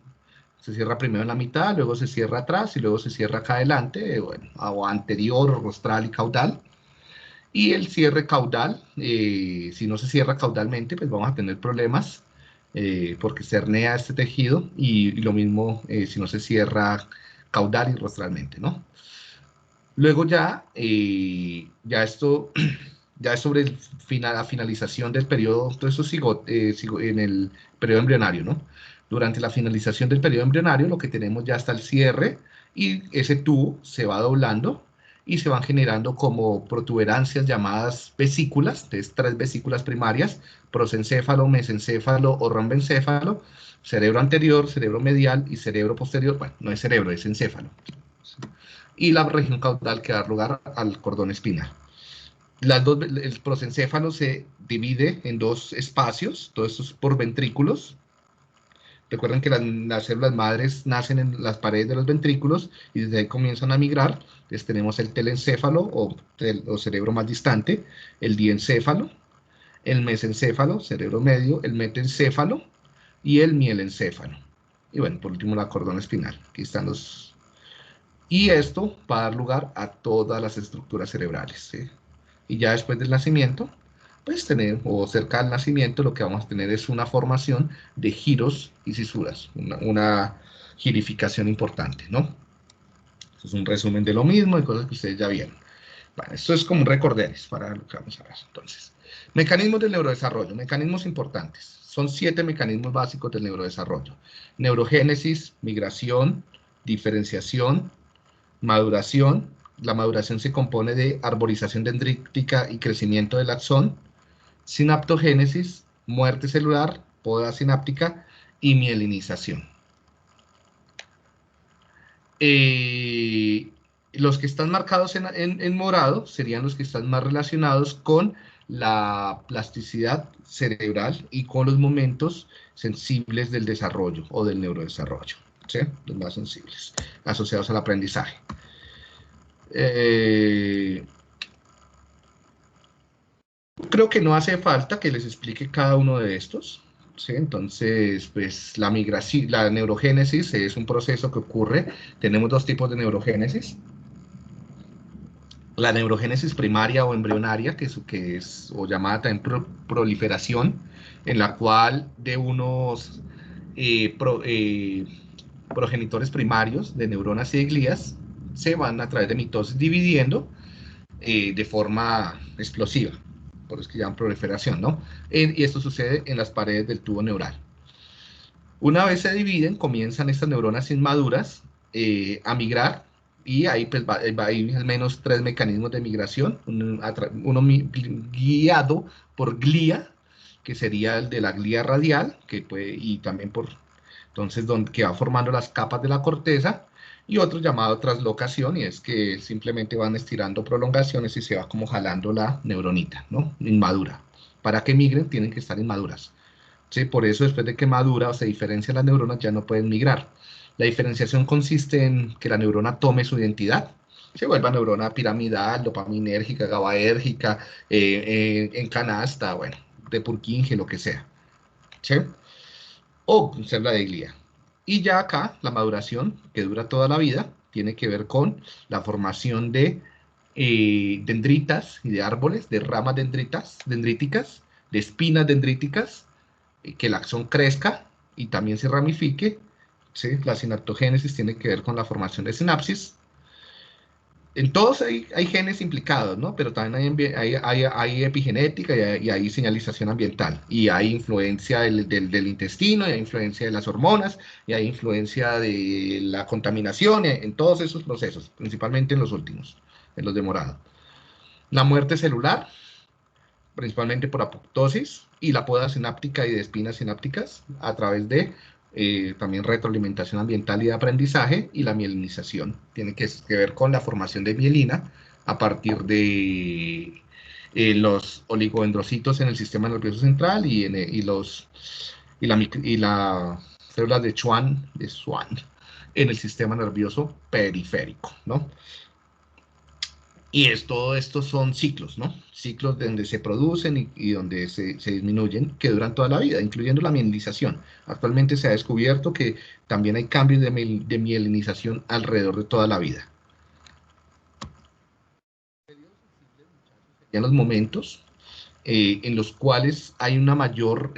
se cierra primero en la mitad, luego se cierra atrás y luego se cierra acá adelante, bueno, o anterior, rostral y caudal. Y el cierre caudal, si no se cierra caudalmente, pues vamos a tener problemas, porque se hernia este tejido, y lo mismo si no se cierra caudal y rostralmente, ¿no? Luego ya esto, ya es sobre la finalización del periodo, todo eso en el periodo embrionario, ¿no? Durante la finalización del periodo embrionario, lo que tenemos ya está el cierre, y ese tubo se va doblando, y se van generando como protuberancias llamadas vesículas, entonces 3 vesículas primarias: prosencéfalo, mesencéfalo o rombencéfalo, cerebro anterior, cerebro medial y cerebro posterior. Bueno, no es cerebro, es encéfalo. Y la región caudal que da lugar al cordón espinal. El prosencéfalo se divide en 2 espacios, todo esto es por ventrículos. Recuerden que las células madres nacen en las paredes de los ventrículos y desde ahí comienzan a migrar. Entonces tenemos el telencéfalo o cerebro más distante, el diencéfalo, el mesencéfalo, cerebro medio, el metencéfalo y el mielencéfalo. Y bueno, por último la cordón espinal. Aquí están los... Y esto va a dar lugar a todas las estructuras cerebrales, ¿sí? Y ya después del nacimiento, pues tener, o cerca del nacimiento, lo que vamos a tener es una formación de giros y cisuras, una girificación importante, ¿no? Esto es un resumen de lo mismo, de cosas que ustedes ya vieron. Bueno, esto es como un recorderis para lo que vamos a ver. Entonces, mecanismos del neurodesarrollo, mecanismos importantes. Son 7 mecanismos básicos del neurodesarrollo. Neurogénesis, migración, diferenciación, maduración. La maduración se compone de arborización dendrítica y crecimiento del axón, sinaptogénesis, muerte celular, poda sináptica y mielinización. Los que están marcados en morado serían los que están más relacionados con la plasticidad cerebral y con los momentos sensibles del desarrollo o del neurodesarrollo, ¿sí? Los más sensibles, asociados al aprendizaje. Creo que no hace falta que les explique cada uno de estos, ¿sí? Entonces, pues la migración, la neurogénesis es un proceso que ocurre. Tenemos 2 tipos de neurogénesis. La neurogénesis primaria o embrionaria, que es o llamada también proliferación, en la cual de unos progenitores primarios de neuronas y de glías se van a través de mitosis dividiendo de forma explosiva. Por eso que llaman proliferación, ¿no? Y esto sucede en las paredes del tubo neural. Una vez se dividen, comienzan estas neuronas inmaduras a migrar, y ahí pues va a ir al menos 3 mecanismos de migración, uno guiado por glía, que sería el de la glía radial, y también por, entonces, que va formando las capas de la corteza, y otro llamado translocación, y es que simplemente van estirando prolongaciones y se va como jalando la neuronita, ¿no? Inmadura. Para que migren tienen que estar inmaduras, ¿sí? Por eso después de que madura o se diferencian las neuronas ya no pueden migrar. La diferenciación consiste en que la neurona tome su identidad, se vuelva neurona piramidal, dopaminérgica, GABAérgica, en canasta, bueno, de Purkinje, lo que sea, ¿sí? O célula de glía. Y ya acá, la maduración, que dura toda la vida, tiene que ver con la formación de dendritas y de árboles, de ramas dendríticas, de espinas dendríticas, que el axón crezca y también se ramifique, ¿sí? La sinaptogénesis tiene que ver con la formación de sinapsis. En todos hay genes implicados, ¿no? Pero también hay epigenética y hay señalización ambiental. Y hay influencia del intestino, y hay influencia de las hormonas, y hay influencia de la contaminación, en todos esos procesos, principalmente en los últimos, en los de morado. La muerte celular, principalmente por apoptosis, y la poda sináptica y de espinas sinápticas a través de también retroalimentación ambiental y de aprendizaje, y la mielinización tiene que ver con la formación de mielina a partir de los oligodendrocitos en el sistema nervioso central y las células de Schwann en el sistema nervioso periférico, ¿no? Y todo esto son ciclos, ¿no? Ciclos donde se producen y donde se disminuyen, que duran toda la vida, incluyendo la mielinización. Actualmente se ha descubierto que también hay cambios de mielinización alrededor de toda la vida. En los momentos en los cuales hay una mayor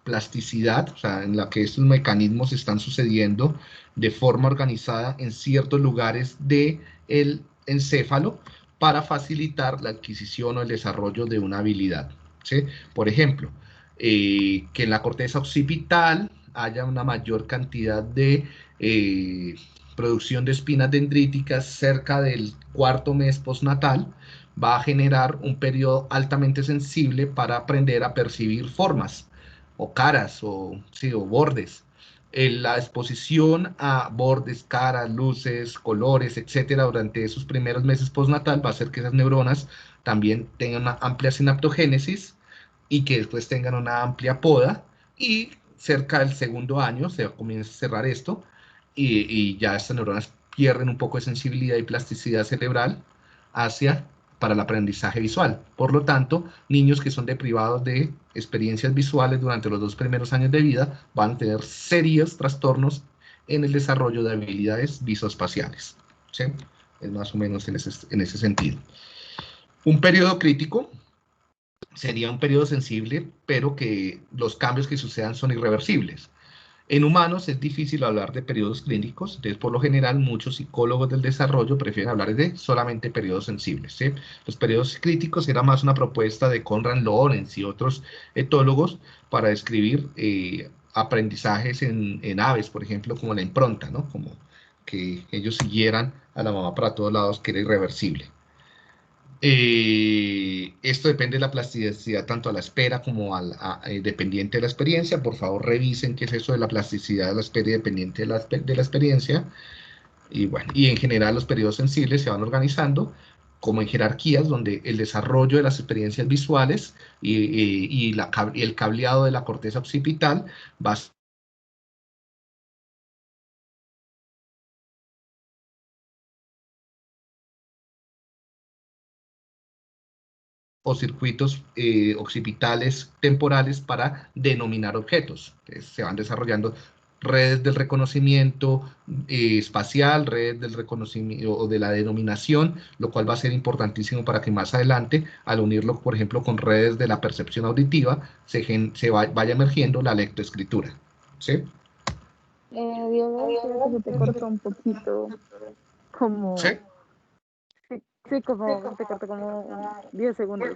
plasticidad, o sea, en la que estos mecanismos están sucediendo de forma organizada en ciertos lugares del encéfalo para facilitar la adquisición o el desarrollo de una habilidad, ¿sí? Por ejemplo, que en la corteza occipital haya una mayor cantidad de producción de espinas dendríticas cerca del 4º mes postnatal, va a generar un periodo altamente sensible para aprender a percibir formas, o caras, o bordes. La exposición a bordes, caras, luces, colores, etcétera, durante esos primeros meses postnatal va a hacer que esas neuronas también tengan una amplia sinaptogénesis y que después tengan una amplia poda, y cerca del segundo año se comienza a cerrar esto y ya estas neuronas pierden un poco de sensibilidad y plasticidad cerebral para el aprendizaje visual. Por lo tanto, niños que son deprivados de experiencias visuales durante los 2 primeros años de vida van a tener serios trastornos en el desarrollo de habilidades visoespaciales. ¿Sí? Es más o menos en ese sentido. Un periodo crítico sería un periodo sensible, pero que los cambios que sucedan son irreversibles. En humanos es difícil hablar de periodos clínicos, entonces por lo general muchos psicólogos del desarrollo prefieren hablar de solamente periodos sensibles. ¿Sí? Los periodos críticos era más una propuesta de Konrad Lorenz y otros etólogos para describir aprendizajes en aves, por ejemplo, como la impronta, ¿no? Como que ellos siguieran a la mamá para todos lados, que era irreversible. Esto depende de la plasticidad tanto a la espera como dependiente de la experiencia. Por favor, revisen qué es eso de la plasticidad de la espera y dependiente de la experiencia. Y bueno, y en general los periodos sensibles se van organizando como en jerarquías, donde el desarrollo de las experiencias visuales y el cableado de la corteza occipital va a o circuitos occipitales temporales para denominar objetos. Entonces, se van desarrollando redes del reconocimiento espacial, redes del reconocimiento o de la denominación, lo cual va a ser importantísimo para que más adelante, al unirlo, por ejemplo, con redes de la percepción auditiva, vaya emergiendo la lectoescritura. ¿Sí? Diego, creo que se te cortó un poquito, como... ¿Sí? Sí, como te cortó como 10 segundos.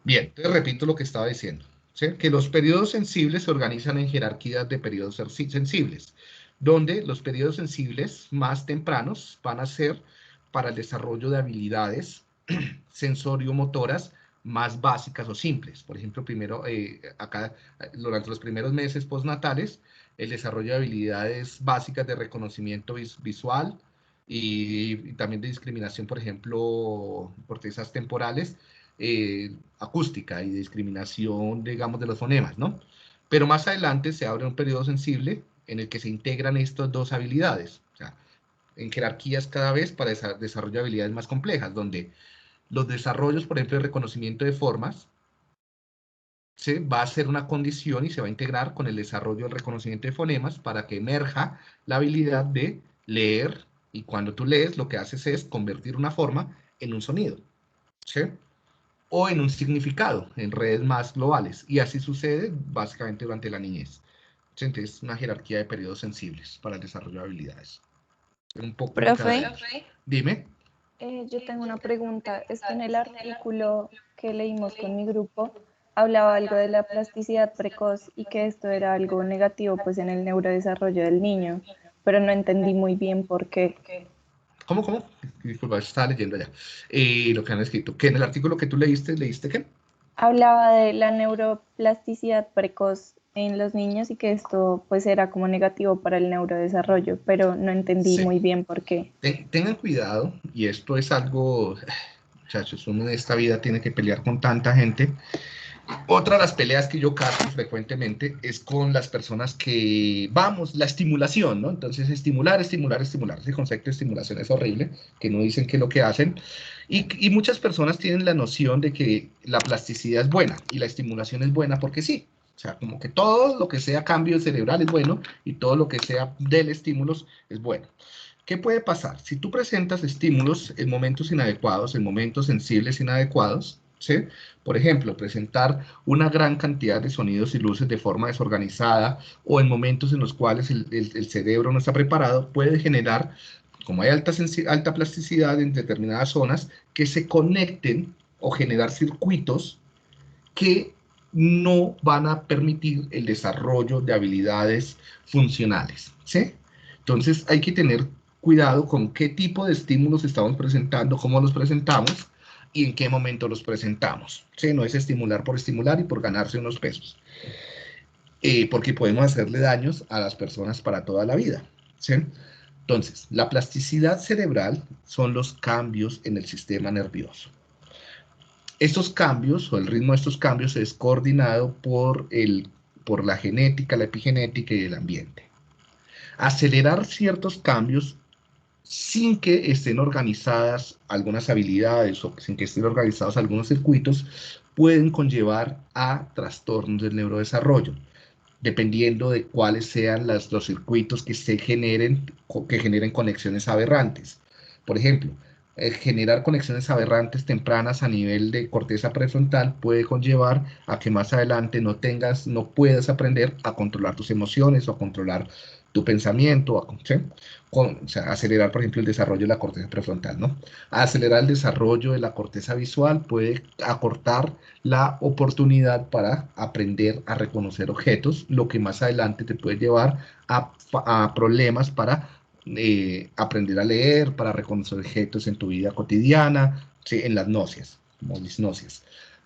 Bien, te repito lo que estaba diciendo. ¿Sí? Que los periodos sensibles se organizan en jerarquías de periodos sensibles, donde los periodos sensibles más tempranos van a ser para el desarrollo de habilidades sensorio-motoras más básicas o simples. Por ejemplo, primero, acá, durante los primeros meses postnatales, el desarrollo de habilidades básicas de reconocimiento visual y también de discriminación, por ejemplo, cortezas temporales, acústica y discriminación, digamos, de los fonemas, ¿no? Pero más adelante se abre un periodo sensible en el que se integran estas dos habilidades, o sea, en jerarquías cada vez para desarrollar habilidades más complejas, donde los desarrollos, por ejemplo, de reconocimiento de formas, ¿sí? Va a ser una condición y se va a integrar con el desarrollo del reconocimiento de fonemas para que emerja la habilidad de leer, y cuando tú lees lo que haces es convertir una forma en un sonido, ¿sí? O en un significado en redes más globales, y así sucede básicamente durante la niñez. Entonces, una jerarquía de periodos sensibles para el desarrollo de habilidades. Un poco Profe, dime. yo tengo una pregunta. Es que en el artículo que leímos con mi grupo hablaba algo de la plasticidad precoz y que esto era algo negativo pues en el neurodesarrollo del niño, pero no entendí muy bien por qué. ¿Cómo? Disculpa, estaba leyendo ya. Lo que han escrito. ¿Que en el artículo que tú leíste qué? Hablaba de la neuroplasticidad precoz en los niños y que esto pues era como negativo para el neurodesarrollo, pero no entendí muy bien por qué. Tengan cuidado, y esto es algo, muchachos, uno en esta vida tiene que pelear con tanta gente. Otra de las peleas que yo caso frecuentemente es con las personas que, la estimulación, ¿no? Entonces, estimular. Ese concepto de estimulación es horrible, que no dicen qué es lo que hacen. Y muchas personas tienen la noción de que la plasticidad es buena y la estimulación es buena porque sí. O sea, como que todo lo que sea cambio cerebral es bueno y todo lo que sea del estímulos es bueno. ¿Qué puede pasar? Si tú presentas estímulos en momentos inadecuados, en momentos sensibles inadecuados, ¿sí? Por ejemplo, presentar una gran cantidad de sonidos y luces de forma desorganizada o en momentos en los cuales el cerebro no está preparado, puede generar, como hay alta plasticidad en determinadas zonas, que se conecten o generar circuitos que no van a permitir el desarrollo de habilidades funcionales, ¿sí? Entonces hay que tener cuidado con qué tipo de estímulos estamos presentando, cómo los presentamos y en qué momento los presentamos, ¿sí? No es estimular por estimular y por ganarse unos pesos, porque podemos hacerle daños a las personas para toda la vida, ¿sí? Entonces, la plasticidad cerebral son los cambios en el sistema nervioso. Estos cambios, o el ritmo de estos cambios, es coordinado por el por la genética, la epigenética y el ambiente. Acelerar ciertos cambios sin que estén organizadas algunas habilidades o sin que estén organizados algunos circuitos, pueden conllevar a trastornos del neurodesarrollo, dependiendo de cuáles sean los circuitos que generen conexiones aberrantes. Por ejemplo, generar conexiones aberrantes tempranas a nivel de corteza prefrontal puede conllevar a que más adelante no puedas aprender a controlar tus emociones o a controlar tu pensamiento, ¿sí? O sea, acelerar, por ejemplo, el desarrollo de la corteza prefrontal, ¿no? Acelerar el desarrollo de la corteza visual puede acortar la oportunidad para aprender a reconocer objetos, lo que más adelante te puede llevar a problemas para aprender a leer, para reconocer objetos en tu vida cotidiana, ¿sí? En las nocias, como disnocias.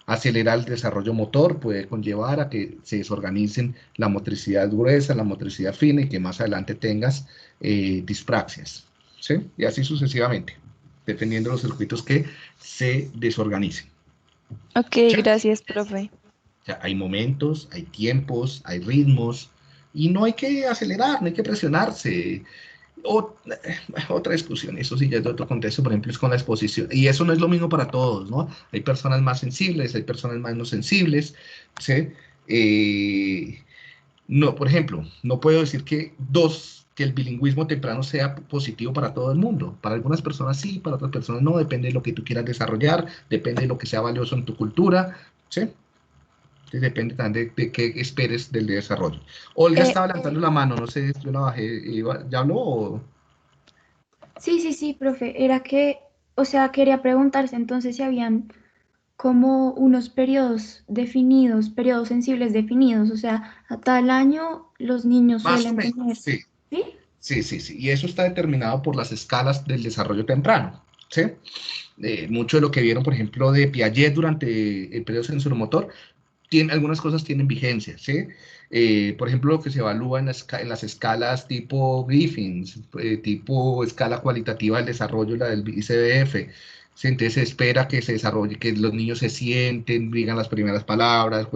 Acelerar el desarrollo motor puede conllevar a que se desorganicen la motricidad gruesa, la motricidad fina y que más adelante tengas dispraxias, ¿sí? Y así sucesivamente, dependiendo de los circuitos que se desorganicen. Ok, gracias, profe. O sea, hay momentos, hay tiempos, hay ritmos y no hay que acelerar, no hay que presionarse. Otra discusión, eso sí ya es de otro contexto, por ejemplo, es con la exposición, y eso no es lo mismo para todos, ¿no? Hay personas más sensibles, hay personas menos sensibles, ¿sí? No, por ejemplo, no puedo decir que el bilingüismo temprano sea positivo para todo el mundo. Para algunas personas sí, para otras personas no, depende de lo que tú quieras desarrollar, depende de lo que sea valioso en tu cultura, ¿sí? Entonces depende también de qué esperes del desarrollo. Olga estaba levantando la mano, no sé, yo la bajé, ¿ya habló o...? Sí, profe. Era que, o sea, quería preguntarse entonces si habían como unos periodos definidos, periodos sensibles definidos, o sea, a tal año los niños Más o suelen menos, tener, sí. ¿sí? Sí. Y eso está determinado por las escalas del desarrollo temprano, ¿sí? Mucho de lo que vieron, por ejemplo, de Piaget durante el periodo sensoromotor, algunas cosas tienen vigencia, ¿sí? Por ejemplo, lo que se evalúa en las escalas tipo Griffins, tipo escala cualitativa del desarrollo, la del ICBF, ¿sí? Entonces se espera que se desarrolle, que los niños se sienten, digan las primeras palabras,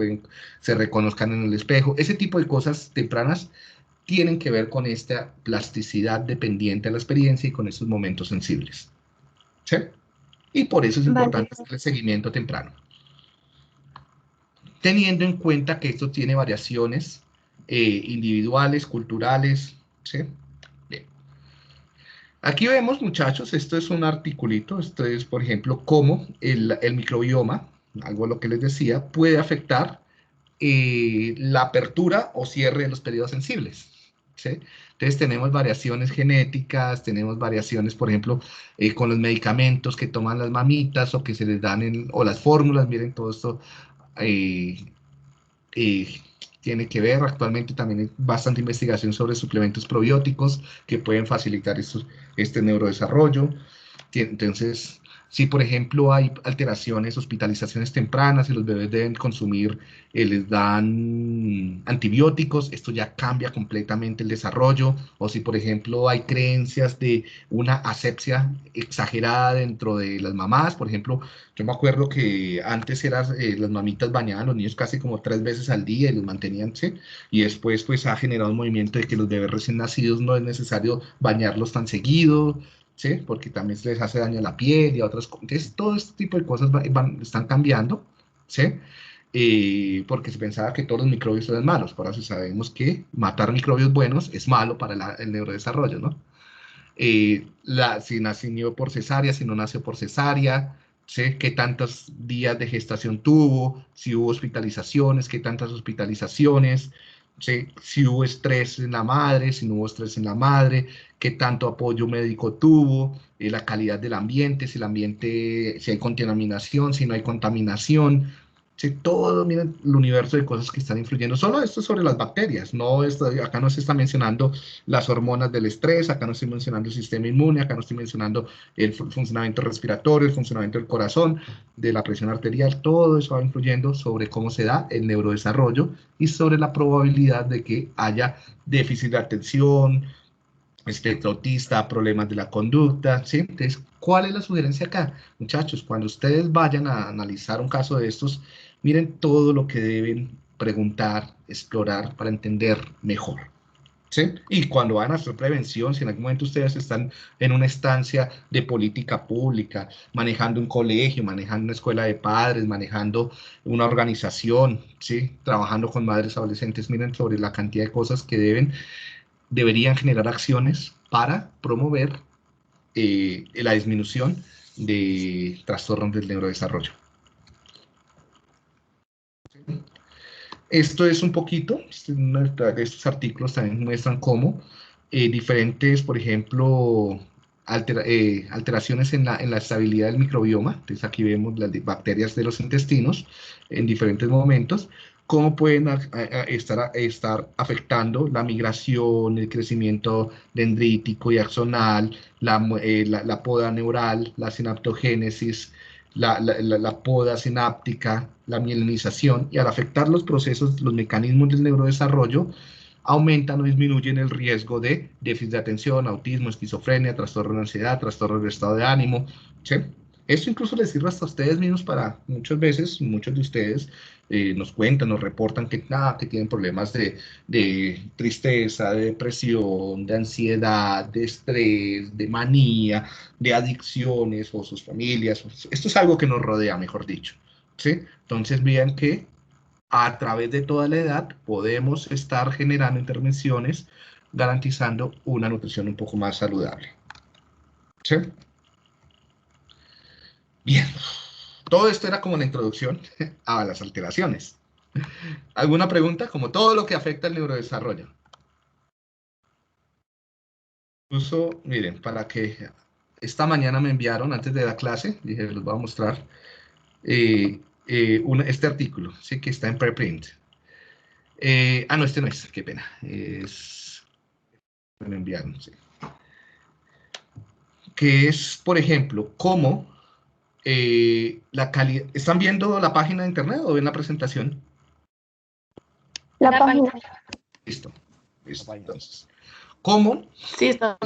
se reconozcan en el espejo, ese tipo de cosas tempranas tienen que ver con esta plasticidad dependiente de la experiencia y con estos momentos sensibles, ¿sí? Y por eso es Vale. importante el seguimiento temprano, teniendo en cuenta que esto tiene variaciones individuales, culturales, ¿sí? Bien. Aquí vemos, muchachos, esto es un articulito, esto es, por ejemplo, cómo el microbioma, algo a lo que les decía, puede afectar la apertura o cierre de los periodos sensibles, ¿sí? Entonces tenemos variaciones genéticas, tenemos variaciones, por ejemplo, con los medicamentos que toman las mamitas o que se les dan, o las fórmulas, miren, todo esto tiene que ver. Actualmente también hay bastante investigación sobre suplementos probióticos que pueden facilitar este neurodesarrollo. Entonces, si por ejemplo hay alteraciones, hospitalizaciones tempranas y los bebés deben consumir, les dan antibióticos, esto ya cambia completamente el desarrollo. O si por ejemplo hay creencias de una asepsia exagerada dentro de las mamás, por ejemplo, yo me acuerdo que antes las mamitas bañaban a los niños casi como 3 veces al día y los mantenían, ¿sí? Y después pues ha generado un movimiento de que los bebés recién nacidos no es necesario bañarlos tan seguido, ¿sí? Porque también se les hace daño a la piel y a otras cosas. Entonces, todo este tipo de cosas están cambiando, ¿sí? Porque se pensaba que todos los microbios eran malos. Ahora sí sabemos que matar microbios buenos es malo para el neurodesarrollo, ¿no? Si nació por cesárea, si no nació por cesárea, ¿sí? Qué tantos días de gestación tuvo, si hubo hospitalizaciones, qué tantas hospitalizaciones, ¿sí? Si hubo estrés en la madre, si no hubo estrés en la madre, qué tanto apoyo médico tuvo, la calidad del ambiente, si hay contaminación, si no hay contaminación, sí, todo, miren, el universo de cosas que están influyendo. Solo esto sobre las bacterias, acá no se está mencionando las hormonas del estrés, acá no estoy mencionando el sistema inmune, acá no estoy mencionando el funcionamiento respiratorio, el funcionamiento del corazón, de la presión arterial, todo eso va influyendo sobre cómo se da el neurodesarrollo y sobre la probabilidad de que haya déficit de atención, espectro autista, problemas de la conducta, ¿sí? Entonces, ¿cuál es la sugerencia acá? Muchachos, cuando ustedes vayan a analizar un caso de estos, miren todo lo que deben preguntar, explorar para entender mejor. ¿Sí? Y cuando van a hacer prevención, si en algún momento ustedes están en una estancia de política pública, manejando un colegio, manejando una escuela de padres, manejando una organización, ¿sí? Trabajando con madres adolescentes, miren sobre la cantidad de cosas que deberían generar acciones para promover la disminución de trastornos del neurodesarrollo. Esto es un poquito, estos artículos también muestran cómo diferentes, por ejemplo, alteraciones en la estabilidad del microbioma. Entonces aquí vemos las bacterias de los intestinos en diferentes momentos, cómo pueden estar afectando la migración, el crecimiento dendrítico y axonal, la poda neural, la sinaptogénesis, la poda sináptica, la mielinización, y al afectar los procesos, los mecanismos del neurodesarrollo, aumentan o disminuyen el riesgo de déficit de atención, autismo, esquizofrenia, trastorno de ansiedad, trastorno del estado de ánimo, ¿sí? Esto incluso les sirve hasta a ustedes mismos para, muchas veces, muchos de ustedes nos cuentan, nos reportan que tienen problemas de tristeza, de depresión, de ansiedad, de estrés, de manía, de adicciones o sus familias. Esto es algo que nos rodea, mejor dicho, ¿sí? Entonces vean que a través de toda la edad podemos estar generando intervenciones garantizando una nutrición un poco más saludable. ¿Sí? Bien. Todo esto era como la introducción a las alteraciones. ¿Alguna pregunta? Como todo lo que afecta al neurodesarrollo. Incluso, miren, para que esta mañana me enviaron, antes de la clase, dije, les voy a mostrar este artículo, ¿sí? Que está en preprint. No, este no es, qué pena. Me enviaron, sí. Que es, por ejemplo, cómo la calidad... ¿Están viendo la página de internet o ven la presentación? La página. Listo. Entonces, ¿cómo Sí, está.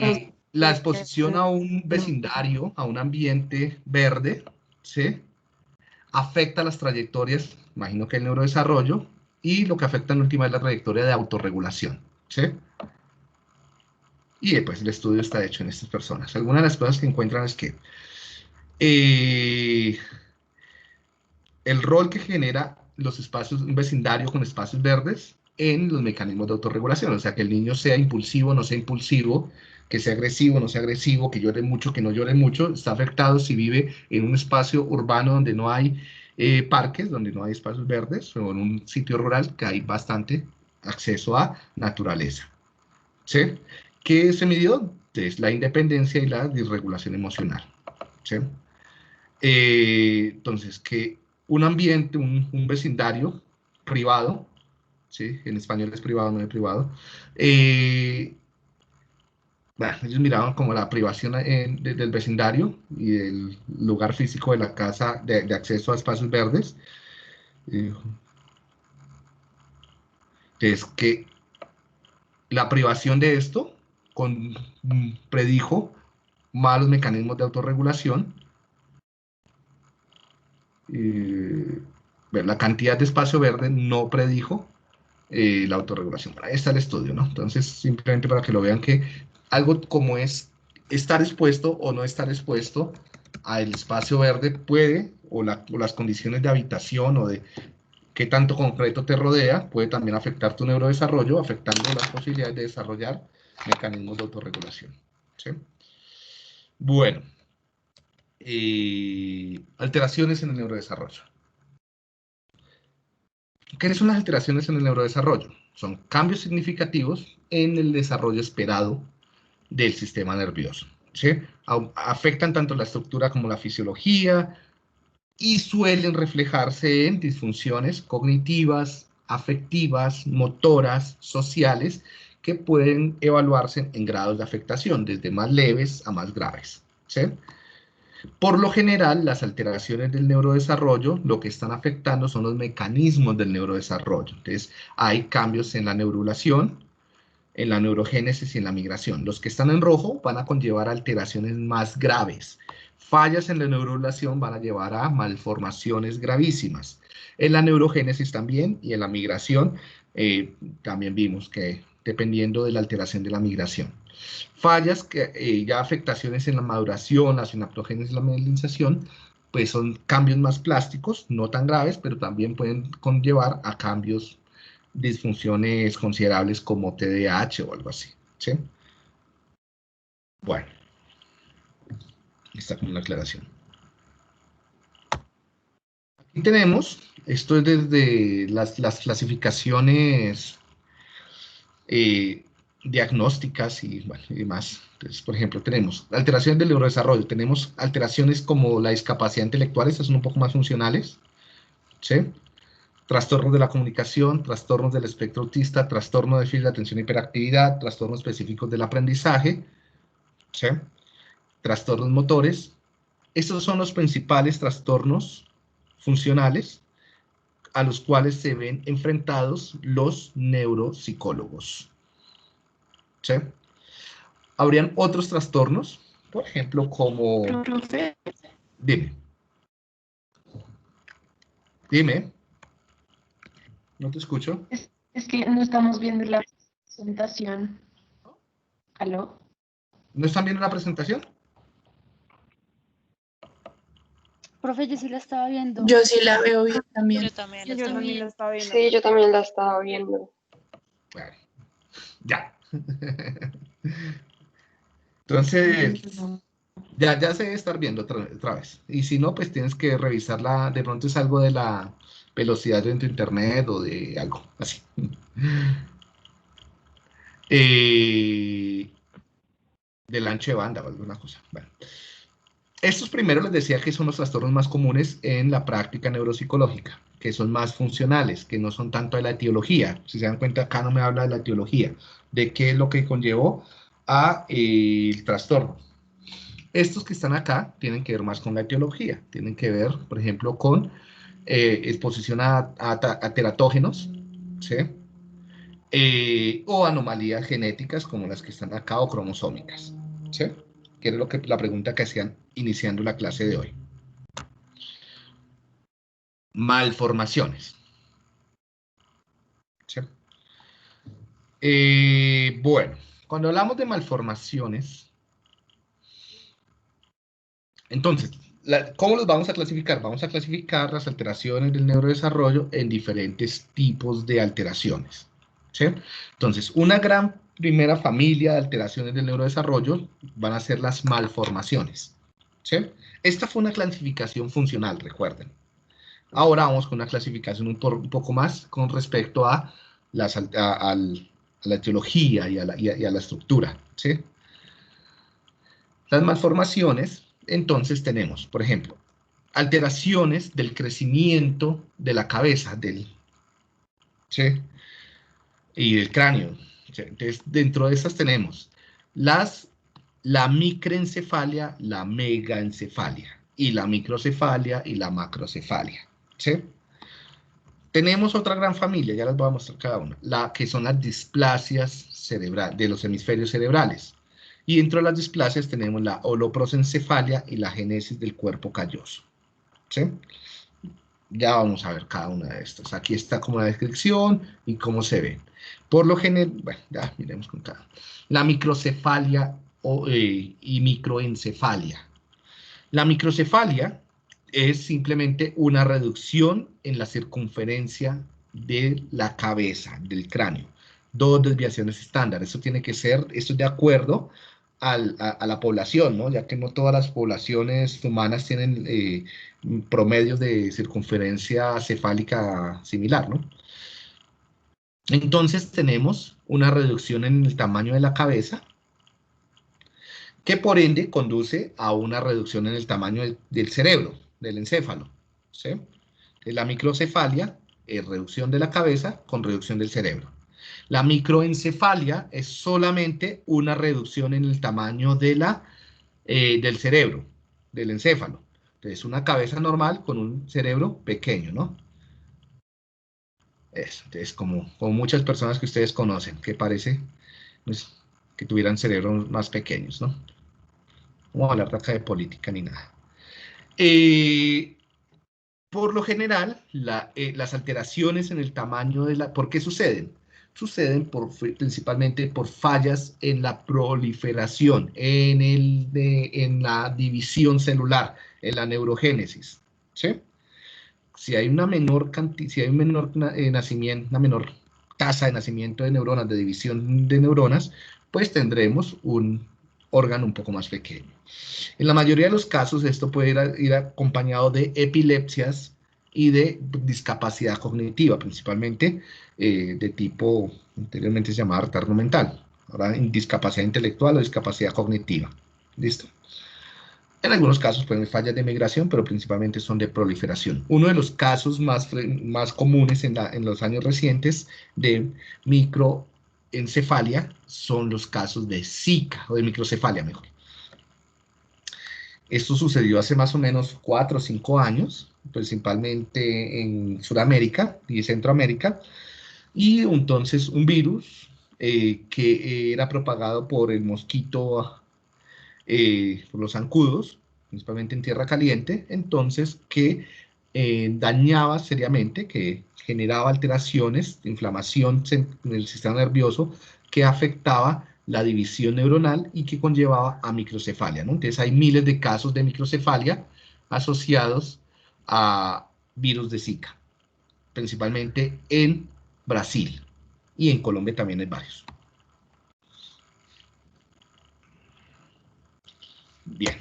la exposición a un vecindario, a un ambiente verde, ¿sí? Afecta las trayectorias, imagino que el neurodesarrollo, y lo que afecta en última es la trayectoria de autorregulación, ¿sí? Y pues el estudio está hecho en estas personas. Algunas de las cosas que encuentran es que el rol que genera los espacios, un vecindario con espacios verdes en los mecanismos de autorregulación, o sea, que el niño sea impulsivo, no sea impulsivo, que sea agresivo, no sea agresivo, que llore mucho, que no llore mucho, está afectado si vive en un espacio urbano donde no hay parques, donde no hay espacios verdes, o en un sitio rural que hay bastante acceso a naturaleza. ¿Sí? ¿Qué se midió? Es la independencia y la disregulación emocional. ¿Sí? Entonces, que un ambiente, un vecindario privado, ¿sí? En español es privado, no es privado, bueno, ellos miraban como la privación del vecindario y del lugar físico de la casa de acceso a espacios verdes. Es que la privación de esto predijo malos mecanismos de autorregulación. La cantidad de espacio verde no predijo la autorregulación. Ahí está el estudio, ¿no? Entonces, simplemente para que lo vean, que algo como es estar expuesto o no estar expuesto al espacio verde puede, o las condiciones de habitación o de qué tanto concreto te rodea, puede también afectar tu neurodesarrollo, afectando las posibilidades de desarrollar mecanismos de autorregulación. ¿Sí? Bueno, alteraciones en el neurodesarrollo. ¿Qué son las alteraciones en el neurodesarrollo? Son cambios significativos en el desarrollo esperado del sistema nervioso. ¿Sí? Afectan tanto la estructura como la fisiología y suelen reflejarse en disfunciones cognitivas, afectivas, motoras, sociales, que pueden evaluarse en grados de afectación, desde más leves a más graves. ¿Sí? Por lo general, las alteraciones del neurodesarrollo lo que están afectando son los mecanismos del neurodesarrollo. Entonces, hay cambios en la neurulación, en la neurogénesis y en la migración. Los que están en rojo van a conllevar alteraciones más graves. Fallas en la neurulación van a llevar a malformaciones gravísimas. En la neurogénesis también y en la migración también vimos que dependiendo de la alteración de la migración. Fallas, que ya afectaciones en la maduración, la sinaptogénesis y la mielinización, pues son cambios más plásticos, no tan graves, pero también pueden conllevar a cambios, disfunciones considerables como TDAH o algo así, ¿sí? Bueno, está como una aclaración. Aquí tenemos, esto es desde las clasificaciones diagnósticas y, bueno, y demás. Entonces, por ejemplo, tenemos alteraciones del neurodesarrollo, tenemos alteraciones como la discapacidad intelectual, estas son un poco más funcionales, ¿sí? Trastornos de la comunicación, trastornos del espectro autista, trastorno de déficit de atención y hiperactividad, trastornos específicos del aprendizaje, ¿sí? Trastornos motores. Estos son los principales trastornos funcionales a los cuales se ven enfrentados los neuropsicólogos, ¿sí? Habrían otros trastornos, por ejemplo, como... Profe, Dime. Dime. No te escucho. es que no estamos viendo la presentación. ¿Aló? ¿No están viendo la presentación? Profe, yo sí la estaba viendo. Yo sí la veo bien también. Yo también Sí, la yo estoy también viendo. lo estaba viendo. Sí, yo también la estaba viendo. Bueno, ya. Entonces, ya se debe estar viendo otra vez. Y si no, pues tienes que revisarla. De pronto es algo de la velocidad de tu internet o de algo así. Del ancho de banda o alguna cosa. Bueno. Estos primeros les decía que son los trastornos más comunes en la práctica neuropsicológica, que son más funcionales, que no son tanto de la etiología. Si se dan cuenta, acá no me habla de la etiología, de qué es lo que conllevó a el trastorno. Estos que están acá tienen que ver más con la etiología, tienen que ver, por ejemplo, con exposición a teratógenos, ¿sí? O anomalías genéticas como las que están acá o cromosómicas, ¿sí? Que era la pregunta que hacían iniciando la clase de hoy. Malformaciones. ¿Sí? Bueno, cuando hablamos de malformaciones, entonces, ¿cómo los vamos a clasificar? Vamos a clasificar las alteraciones del neurodesarrollo en diferentes tipos de alteraciones, ¿sí? Entonces, una gran primera familia de alteraciones del neurodesarrollo van a ser las malformaciones, ¿sí? Esta fue una clasificación funcional, recuerden. Ahora vamos con una clasificación un poco más con respecto a la etiología y a la estructura, ¿sí? Las malformaciones, entonces tenemos, por ejemplo, alteraciones del crecimiento de la cabeza, ¿sí? Y del cráneo. ¿Sí? Entonces, dentro de esas tenemos la microencefalia, la megaencefalia, y la microcefalia y la macrocefalia, ¿sí? Tenemos otra gran familia, ya les voy a mostrar cada una, que son las displasias cerebrales, de los hemisferios cerebrales. Y dentro de las displasias tenemos la holoprosencefalia y la génesis del cuerpo calloso, ¿sí? Ya vamos a ver cada una de estas. Aquí está como la descripción y cómo se ven. Por lo general, bueno, ya miremos con cada. La microcefalia y microencefalia. La microcefalia es simplemente una reducción en la circunferencia de la cabeza, del cráneo. 2 desviaciones estándar. Eso tiene que ser, esto es de acuerdo a la población, ¿no? Ya que no todas las poblaciones humanas tienen promedios de circunferencia cefálica similar, ¿no? Entonces tenemos una reducción en el tamaño de la cabeza, que por ende conduce a una reducción en el tamaño del cerebro, del encéfalo, ¿sí? La microcefalia es reducción de la cabeza con reducción del cerebro. La microencefalia es solamente una reducción en el tamaño del cerebro, del encéfalo. Entonces, una cabeza normal con un cerebro pequeño, ¿no? Eso, entonces, como muchas personas que ustedes conocen, que parece pues, que tuvieran cerebros más pequeños, ¿no? No vamos a hablar acá de política ni nada. Por lo general, las alteraciones en el tamaño de la... ¿Por qué suceden? Suceden principalmente por fallas en la proliferación, en la división celular, en la neurogénesis, ¿sí? Si hay una menor nacimiento, una menor tasa de nacimiento de neuronas, de división de neuronas, pues tendremos un órgano un poco más pequeño. En la mayoría de los casos esto puede ir acompañado de epilepsias y de discapacidad cognitiva, principalmente de tipo, anteriormente se llamaba retardo mental, ahora discapacidad intelectual o discapacidad cognitiva. ¿Listo? En algunos casos pueden haber fallas de migración, pero principalmente son de proliferación. Uno de los casos más comunes en los años recientes de microencefalia son los casos de Zika, o de microcefalia mejor. Esto sucedió hace más o menos 4 o 5 años, principalmente en Sudamérica y Centroamérica, y entonces un virus que era propagado por el mosquito, por los zancudos, principalmente en tierra caliente, entonces que dañaba seriamente, que generaba alteraciones de inflamación en el sistema nervioso, que afectaba la división neuronal y que conllevaba a microcefalia, ¿no? Entonces hay miles de casos de microcefalia asociados a virus de Zika, principalmente en Brasil, y en Colombia también hay varios. Bien.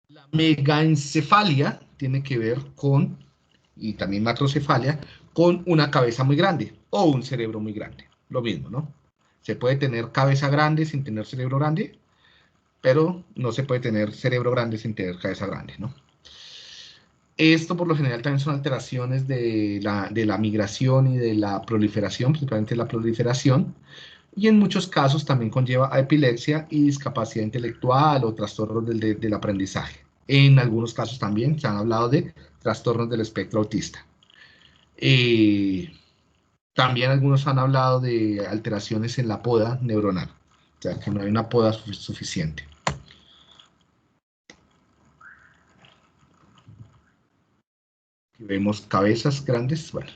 La megaencefalia tiene que ver con, y también macrocefalia, con una cabeza muy grande o un cerebro muy grande. Lo mismo, ¿no? Se puede tener cabeza grande sin tener cerebro grande, pero no se puede tener cerebro grande sin tener cabeza grande, ¿no? Esto por lo general también son alteraciones de la migración y de la proliferación, principalmente la proliferación, y en muchos casos también conlleva a epilepsia y discapacidad intelectual o trastornos del aprendizaje. En algunos casos también se han hablado de trastornos del espectro autista. También algunos han hablado de alteraciones en la poda neuronal, o sea, que no hay una poda suficiente. Aquí vemos cabezas grandes, bueno.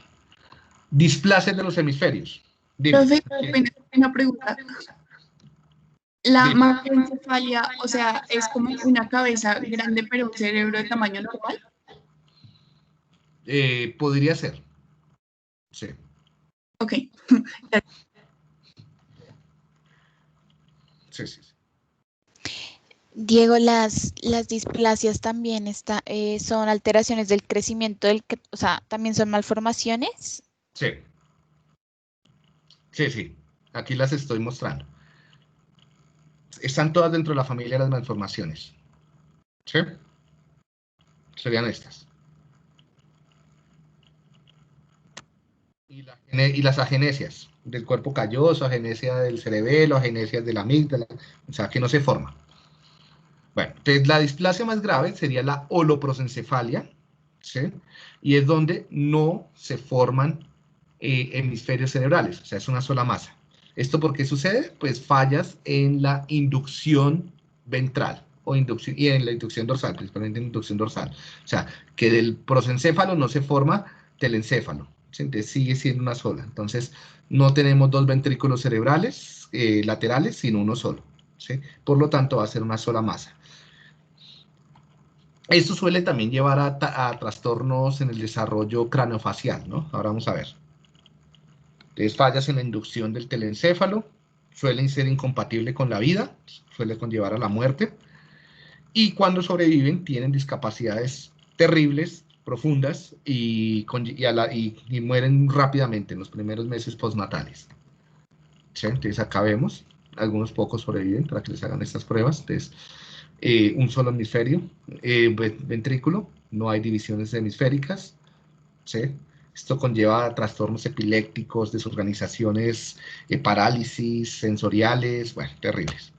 Displasia de los hemisferios. Dime. Profe, una pregunta. La Dime. macroencefalia, o sea, es como una cabeza grande pero un cerebro de tamaño normal. Podría ser. Sí. Ok. Sí, sí. Diego, las displasias también son alteraciones del crecimiento o sea, también son malformaciones. Sí. Sí, sí. Aquí las estoy mostrando. Están todas dentro de la familia de las malformaciones. ¿Sí? Serían estas. Y las agenesias del cuerpo calloso, agenesia del cerebelo, agenesias de la amígdala, o sea, que no se forma. Bueno, entonces la displasia más grave sería la holoprosencefalia, ¿sí? Y es donde no se forman hemisferios cerebrales, o sea, es una sola masa. ¿Esto por qué sucede? Pues fallas en la inducción ventral y en la inducción dorsal, principalmente en la inducción dorsal. O sea, que del prosencéfalo no se forma telencéfalo, ¿sí? Entonces sigue siendo una sola. Entonces no tenemos dos ventrículos cerebrales laterales, sino uno solo, ¿sí? Por lo tanto va a ser una sola masa. Esto suele también llevar a trastornos en el desarrollo craneofacial, ¿no? Ahora vamos a ver. Entonces, fallas en la inducción del telencéfalo, suelen ser incompatibles con la vida, suele conllevar a la muerte, y cuando sobreviven tienen discapacidades terribles, profundas, y mueren rápidamente en los primeros meses postnatales. ¿Sí? Entonces, acá vemos, algunos pocos sobreviven para que les hagan estas pruebas. Entonces, un solo hemisferio, ventrículo, no hay divisiones hemisféricas, ¿sí? Esto conlleva trastornos epilépticos, desorganizaciones, parálisis sensoriales, bueno, terribles.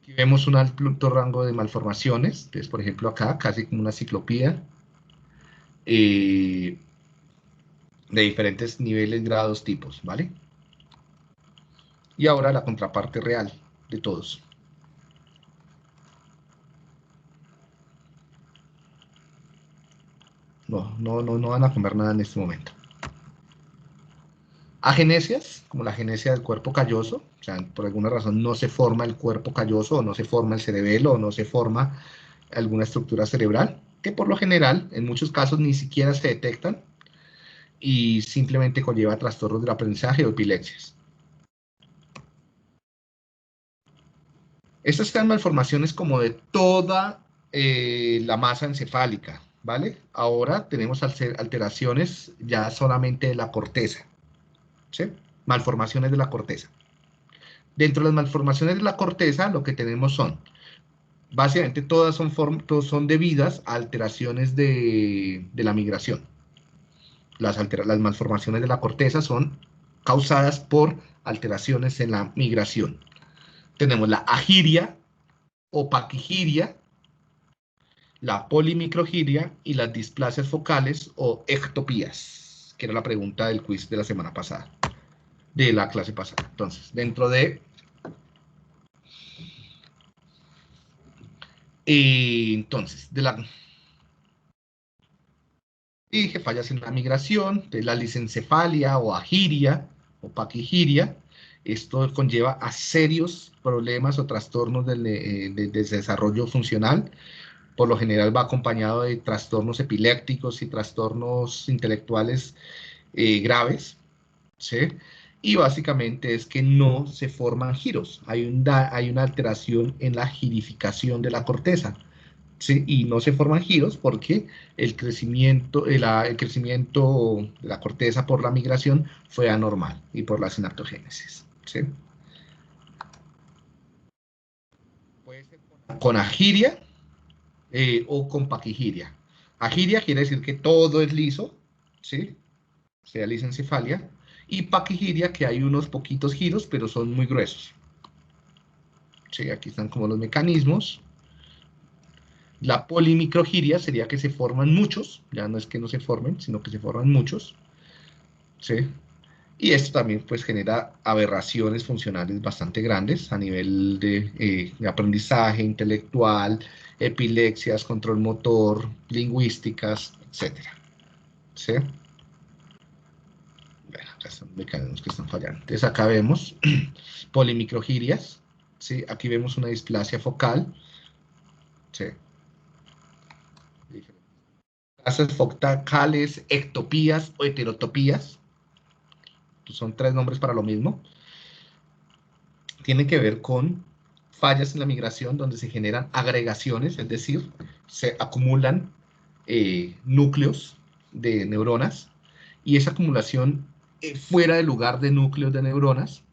Aquí vemos un alto rango de malformaciones, entonces, por ejemplo, acá, casi como una ciclopía, de diferentes niveles, grados, tipos, ¿vale? Y ahora la contraparte real de todos. no van a comer nada en este momento. Agenesias, como la agenesia del cuerpo calloso, o sea, por alguna razón no se forma el cuerpo calloso, o no se forma el cerebelo, o no se forma alguna estructura cerebral, que por lo general, en muchos casos, ni siquiera se detectan, y simplemente conlleva trastornos del aprendizaje o epilepsias. Estas son malformaciones como de toda la masa encefálica, ¿vale? Ahora tenemos alteraciones ya solamente de la corteza, ¿sí? Malformaciones de la corteza. Dentro de las malformaciones de la corteza, lo que tenemos son, básicamente todas son debidas a alteraciones de la migración. Las malformaciones de la corteza son causadas por alteraciones en la migración. Tenemos la agiria o paquigiria, la polimicrogiria y las displasias focales o ectopías, que era la pregunta del quiz de la semana pasada, de la clase pasada. Entonces, dentro de... Y dije fallas en la migración, de la lisencefalia o agiria o paquigiria. Esto conlleva a serios problemas o trastornos del desarrollo funcional. Por lo general va acompañado de trastornos epilépticos y trastornos intelectuales graves, ¿sí? Y básicamente es que no se forman giros. Hay una alteración en la girificación de la corteza, ¿sí? Y no se forman giros porque el crecimiento de la corteza por la migración fue anormal y por la sinaptogénesis, ¿sí? Puede ser con agiria o con paquigiria. Agiria quiere decir que todo es liso, ¿sí? Sea lisencefalia. Y paquigiria, que hay unos poquitos giros, pero son muy gruesos. Sí, aquí están como los mecanismos. La polimicrogiria sería que se forman muchos, ya no es que no se formen, sino que se forman muchos, ¿sí? Y esto también pues genera aberraciones funcionales bastante grandes a nivel de aprendizaje intelectual, epilepsias, control motor, lingüísticas, etc. ¿Sí? Bueno, acá están mecanismos que están fallando. Entonces acá vemos polimicrogirias, ¿sí? Aquí vemos una displasia focal, ¿sí? Displasias focales, ectopías o heterotopías, son tres nombres para lo mismo. Tienen que ver con fallas en la migración donde se generan agregaciones, es decir, se acumulan núcleos de neuronas, y esa acumulación fuera del lugar de núcleos de neuronas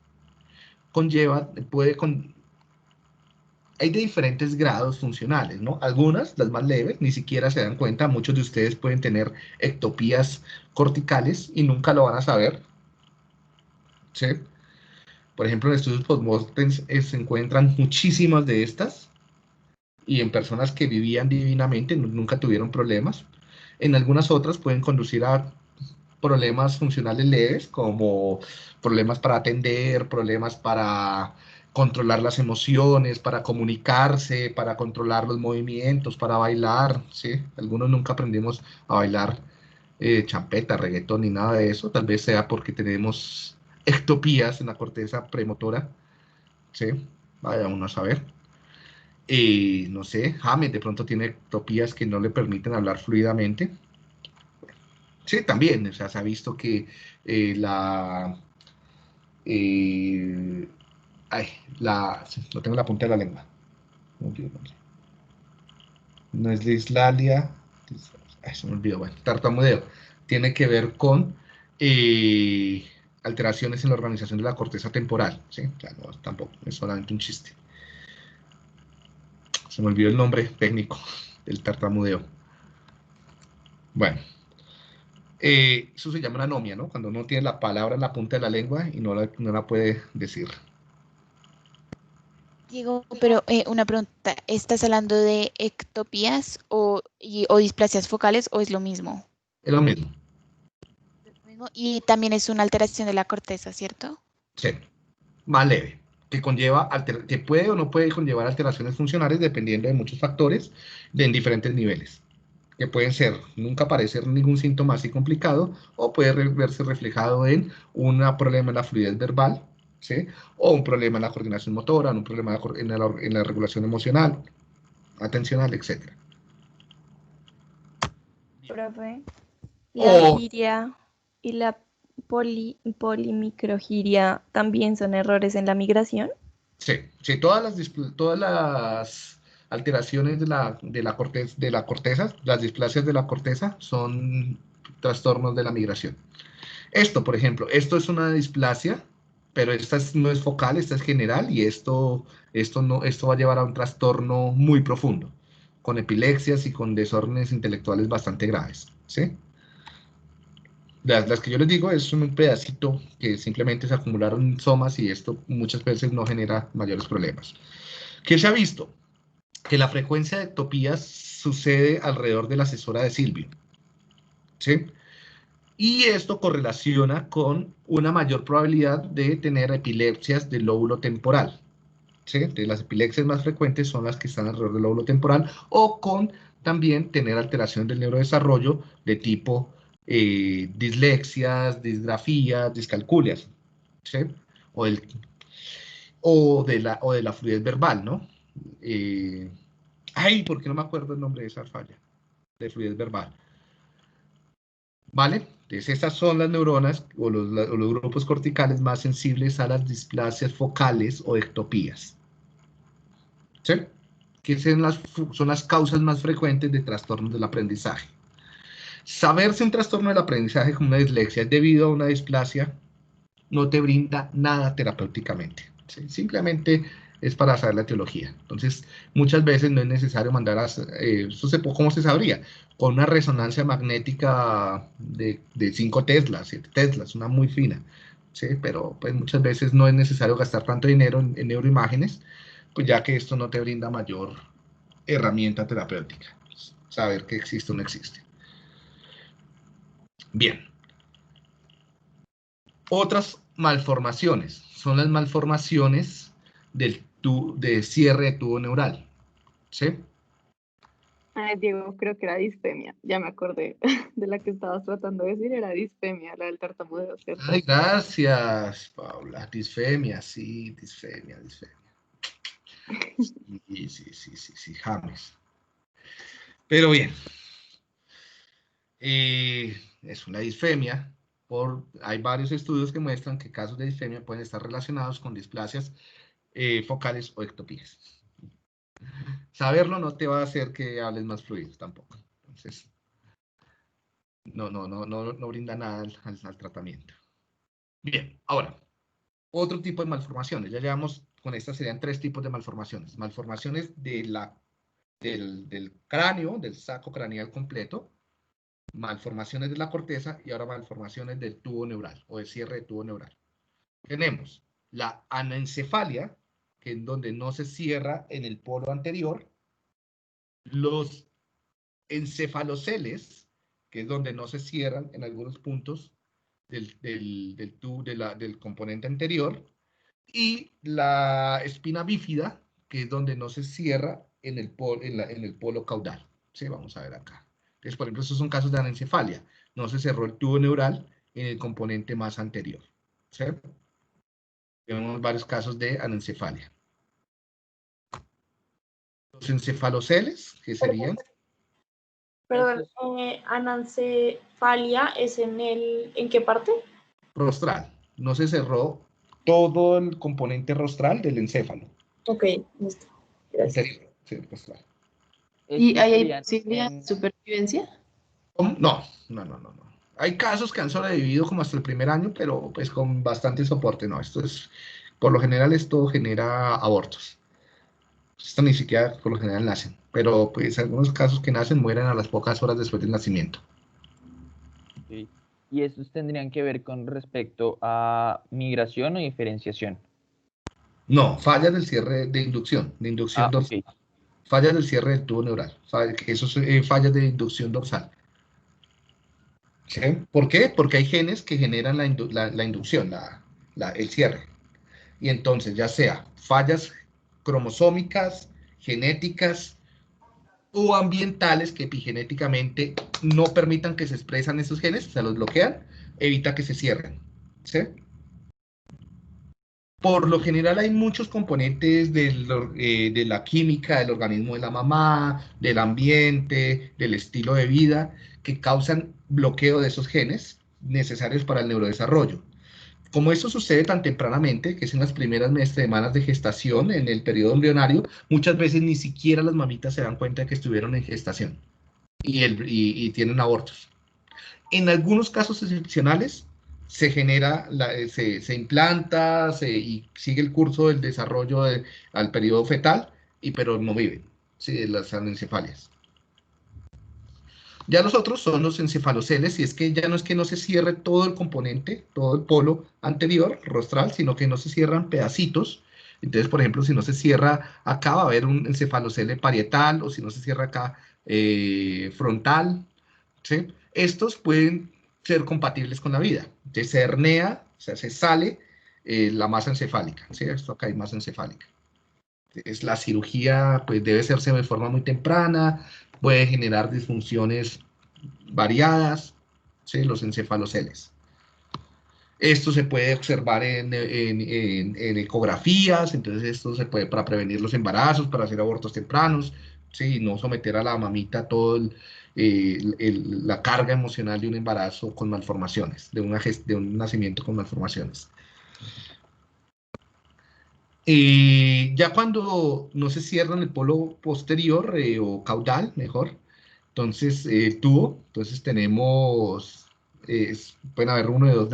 hay de diferentes grados funcionales, ¿no? Algunas, las más leves, ni siquiera se dan cuenta. Muchos de ustedes pueden tener ectopías corticales y nunca lo van a saber, ¿sí? Por ejemplo, en estudios postmortem se encuentran muchísimas de estas, y en personas que vivían divinamente nunca tuvieron problemas. En algunas otras pueden conducir a problemas funcionales leves, como problemas para atender, problemas para controlar las emociones, para comunicarse, para controlar los movimientos, para bailar, ¿sí? Algunos nunca aprendimos a bailar champeta, reggaetón, ni nada de eso. Tal vez sea porque tenemos ectopías en la corteza premotora, ¿sí? Vaya uno a saber. No sé, James de pronto tiene ectopías que no le permiten hablar fluidamente. Sí, también, o sea, se ha visto que lo tengo en la punta de la lengua. No es dislalia, se me olvidó, bueno, tartamudeo. Tiene que ver con alteraciones en la organización de la corteza temporal, ¿sí? O sea, no, tampoco, es solamente un chiste. Se me olvidó el nombre técnico del tartamudeo. Bueno. Eso se llama una anomia, ¿no? Cuando uno tiene la palabra en la punta de la lengua y no la puede decir. Diego, pero una pregunta, ¿estás hablando de ectopías o displasias focales o es lo mismo? Es lo mismo. Y también es una alteración de la corteza, ¿cierto? Sí, más leve, que puede o no puede conllevar alteraciones funcionales dependiendo de muchos factores en diferentes niveles. que pueden ser, nunca aparecer ningún síntoma así complicado, o puede verse reflejado en un problema en la fluidez verbal, ¿sí? O un problema en la coordinación motora, un problema en la regulación emocional, atencional, etc. Profe, O, la giria y la polimicrogiria también son errores en la migración. sí, todas las alteraciones de la corteza, las displasias de la corteza, son trastornos de la migración. Esto, por ejemplo, esto es una displasia, pero esta no es focal, esta es general, y esto va a llevar a un trastorno muy profundo, con epilepsias y con desórdenes intelectuales bastante graves, ¿sí? Las que yo les digo es un pedacito que simplemente se acumularon somas y esto muchas veces no genera mayores problemas. ¿Qué se ha visto? Que la frecuencia de ectopías sucede alrededor de la asesora de Silvio, ¿sí? Y esto correlaciona con una mayor probabilidad de tener epilepsias del lóbulo temporal, ¿sí? De las epilepsias más frecuentes son las que están alrededor del lóbulo temporal, o con también tener alteración del neurodesarrollo de tipo dislexias, disgrafías, discalculias, ¿sí? O de la fluidez verbal, ¿no? ¿Por qué no me acuerdo el nombre de esa falla? De fluidez verbal. ¿Vale? Entonces, estas son las neuronas o los grupos corticales más sensibles a las displasias focales o ectopías. ¿Sí? Que son las causas más frecuentes de trastornos del aprendizaje. Saber si un trastorno del aprendizaje como una dislexia es debido a una displasia no te brinda nada terapéuticamente, ¿sí? Simplemente es para saber la etiología. Entonces, muchas veces no es necesario mandar ¿cómo se sabría? Con una resonancia magnética de 5 teslas, 7 teslas, una muy fina, ¿sí? Pero pues muchas veces no es necesario gastar tanto dinero en neuroimágenes, pues ya que esto no te brinda mayor herramienta terapéutica, saber que existe o no existe. Bien. Otras malformaciones son las malformaciones de cierre de tubo neural, ¿sí? Ay, Diego, creo que era disfemia. Ya me acordé de la que estabas tratando de decir, era disfemia, la del tartamudeo, ¿cierto? Ay, gracias, Paula. Disfemia, sí, disfemia. Sí, James. Pero bien, es una disfemia. Hay varios estudios que muestran que casos de disfemia pueden estar relacionados con displasias focales o ectopías. Saberlo no te va a hacer que hables más fluido tampoco. Entonces, no brinda nada al tratamiento. Bien, ahora, otro tipo de malformaciones. Ya llevamos, con estas serían 3 tipos de malformaciones. Malformaciones del cráneo, del saco craneal completo, malformaciones de la corteza y ahora malformaciones del tubo neural o del cierre de tubo neural. Tenemos la anencefalia, que es donde no se cierra en el polo anterior, los encefaloceles, que es donde no se cierran en algunos puntos del componente anterior, y la espina bífida, que es donde no se cierra en el polo caudal. ¿Sí? Vamos a ver acá. Entonces, por ejemplo, estos son casos de anencefalia. No se cerró el tubo neural en el componente más anterior. ¿Sí? Tenemos varios casos de anencefalia. Los encefaloceles, que serían... Perdón, anencefalia es ¿en qué parte? Rostral. No se cerró todo el componente rostral del encéfalo. Ok, listo. Gracias. Interior, sí, rostral. ¿Y hay posibilidad de supervivencia? ¿Cómo? No. Hay casos que han sobrevivido como hasta el primer año, pero pues con bastante soporte. No, por lo general esto genera abortos. Esto ni siquiera por lo general nacen, pero pues algunos casos que nacen mueren a las pocas horas después del nacimiento. Okay. ¿Y estos tendrían que ver con respecto a migración o diferenciación? No, fallas del cierre de inducción dorsal. Okay. Fallas del cierre del tubo neural. Eso es fallas de inducción dorsal. ¿Sí? ¿Por qué? Porque hay genes que generan la inducción, el cierre. Y entonces, ya sea fallas cromosómicas, genéticas o ambientales que epigenéticamente no permitan que se expresan esos genes, o sea, los bloquean, evita que se cierren, ¿sí? Por lo general hay muchos componentes de la química del organismo de la mamá, del ambiente, del estilo de vida, que causan bloqueo de esos genes necesarios para el neurodesarrollo. Como esto sucede tan tempranamente, que es en las primeras semanas de gestación, en el periodo embrionario, muchas veces ni siquiera las mamitas se dan cuenta de que estuvieron en gestación y tienen abortos. En algunos casos excepcionales, se genera, se implanta y sigue el curso del desarrollo al periodo fetal, pero no viven, ¿sí? De las anencefalias. Ya los otros son los encefaloceles, y es que ya no es que no se cierre todo el componente, todo el polo anterior, rostral, sino que no se cierran pedacitos. Entonces, por ejemplo, si no se cierra acá, va a haber un encefalocele parietal, o si no se cierra acá, frontal, ¿sí? Estos pueden ser compatibles con la vida. Entonces se hernea, o sea, se sale la masa encefálica, ¿sí? Esto acá hay masa encefálica. Entonces, la cirugía pues, debe hacerse de forma muy temprana, puede generar disfunciones variadas, ¿sí? Los encefaloceles. Esto se puede observar en ecografías, entonces esto se puede para prevenir los embarazos, para hacer abortos tempranos, ¿sí? No someter a la mamita todo la carga emocional de un embarazo con malformaciones, de un nacimiento con malformaciones. Ya cuando no se cierran el polo posterior o caudal, mejor, entonces tubo, entonces tenemos, pueden haber uno de dos,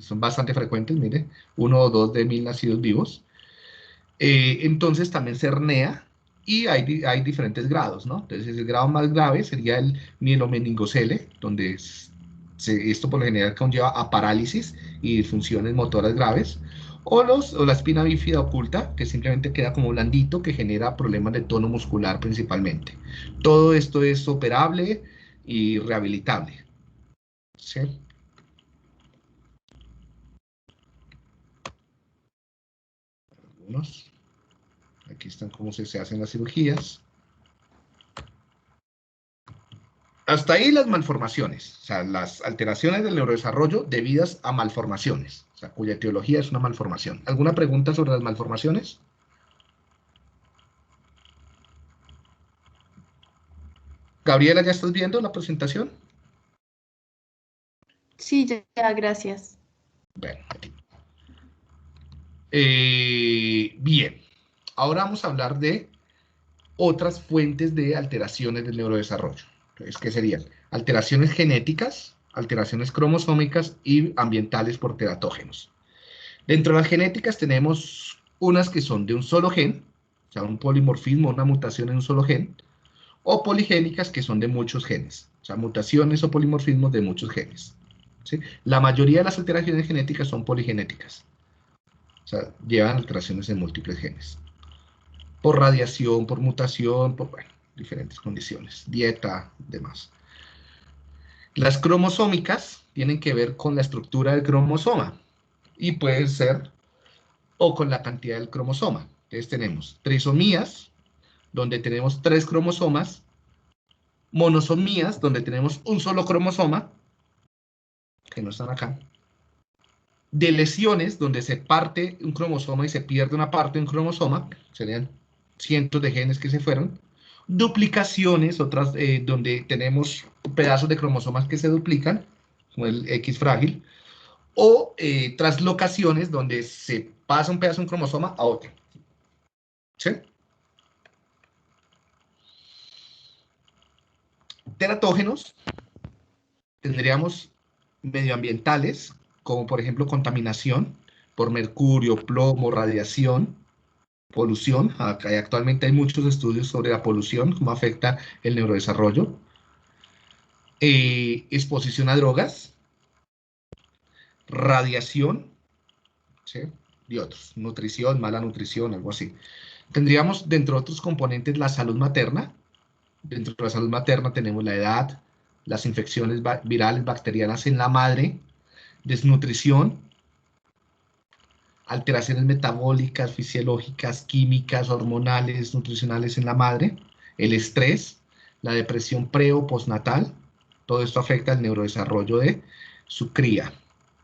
son bastante frecuentes, mire, 1 o 2 de 1000 nacidos vivos. Entonces también se hernea y hay diferentes grados, ¿no? Entonces el grado más grave sería el mielomeningocele, donde esto por lo general conlleva a parálisis y disfunciones motoras graves, o la espina bífida oculta, que simplemente queda como blandito, que genera problemas de tono muscular principalmente. Todo esto es operable y rehabilitable, ¿sí? Algunos. Aquí están cómo se hacen las cirugías. Hasta ahí las malformaciones, o sea, las alteraciones del neurodesarrollo debidas a malformaciones, o sea, cuya etiología es una malformación. ¿Alguna pregunta sobre las malformaciones? Gabriela, ¿ya estás viendo la presentación? Sí, ya, gracias. Bueno, bien, ahora vamos a hablar de otras fuentes de alteraciones del neurodesarrollo. Entonces, ¿qué serían? Alteraciones genéticas, alteraciones cromosómicas y ambientales por teratógenos. Dentro de las genéticas tenemos unas que son de un solo gen, o sea, un polimorfismo, una mutación en un solo gen, o poligénicas que son de muchos genes, o sea, mutaciones o polimorfismos de muchos genes, ¿sí? La mayoría de las alteraciones genéticas son poligenéticas, o sea, llevan alteraciones en múltiples genes. Por radiación, por mutación, por bueno, diferentes condiciones, dieta, demás. Las cromosómicas tienen que ver con la estructura del cromosoma y pueden ser o con la cantidad del cromosoma. Entonces tenemos trisomías, donde tenemos 3 cromosomas, monosomías, donde tenemos un solo cromosoma, que no están acá, deleciones, donde se parte un cromosoma y se pierde una parte de un cromosoma, serían cientos de genes que se fueron, duplicaciones, otras donde tenemos pedazos de cromosomas que se duplican, como el X frágil, o translocaciones, donde se pasa un pedazo de un cromosoma a otro. ¿Sí? Teratógenos, tendríamos medioambientales, como por ejemplo contaminación por mercurio, plomo, radiación, polución. Actualmente hay muchos estudios sobre la polución, cómo afecta el neurodesarrollo. Exposición a drogas, radiación, ¿sí? Y otros, nutrición, mala nutrición, algo así. Tendríamos dentro de otros componentes la salud materna. Dentro de la salud materna tenemos la edad, las infecciones virales bacterianas en la madre, desnutrición, alteraciones metabólicas, fisiológicas, químicas, hormonales, nutricionales en la madre, el estrés, la depresión pre o postnatal. Todo esto afecta al neurodesarrollo de su cría,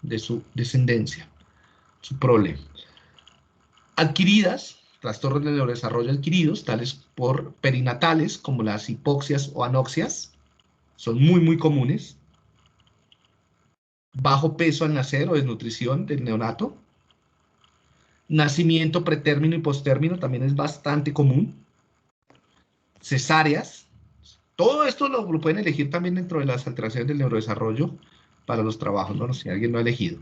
de su descendencia, su prole. Adquiridas, trastornos del neurodesarrollo adquiridos, tales por perinatales, como las hipoxias o anoxias, son muy comunes. Bajo peso al nacer o desnutrición del neonato. Nacimiento pretérmino y postérmino también es bastante común. Cesáreas. Todo esto lo pueden elegir también dentro de las alteraciones del neurodesarrollo para los trabajos, ¿no? Si alguien no ha elegido.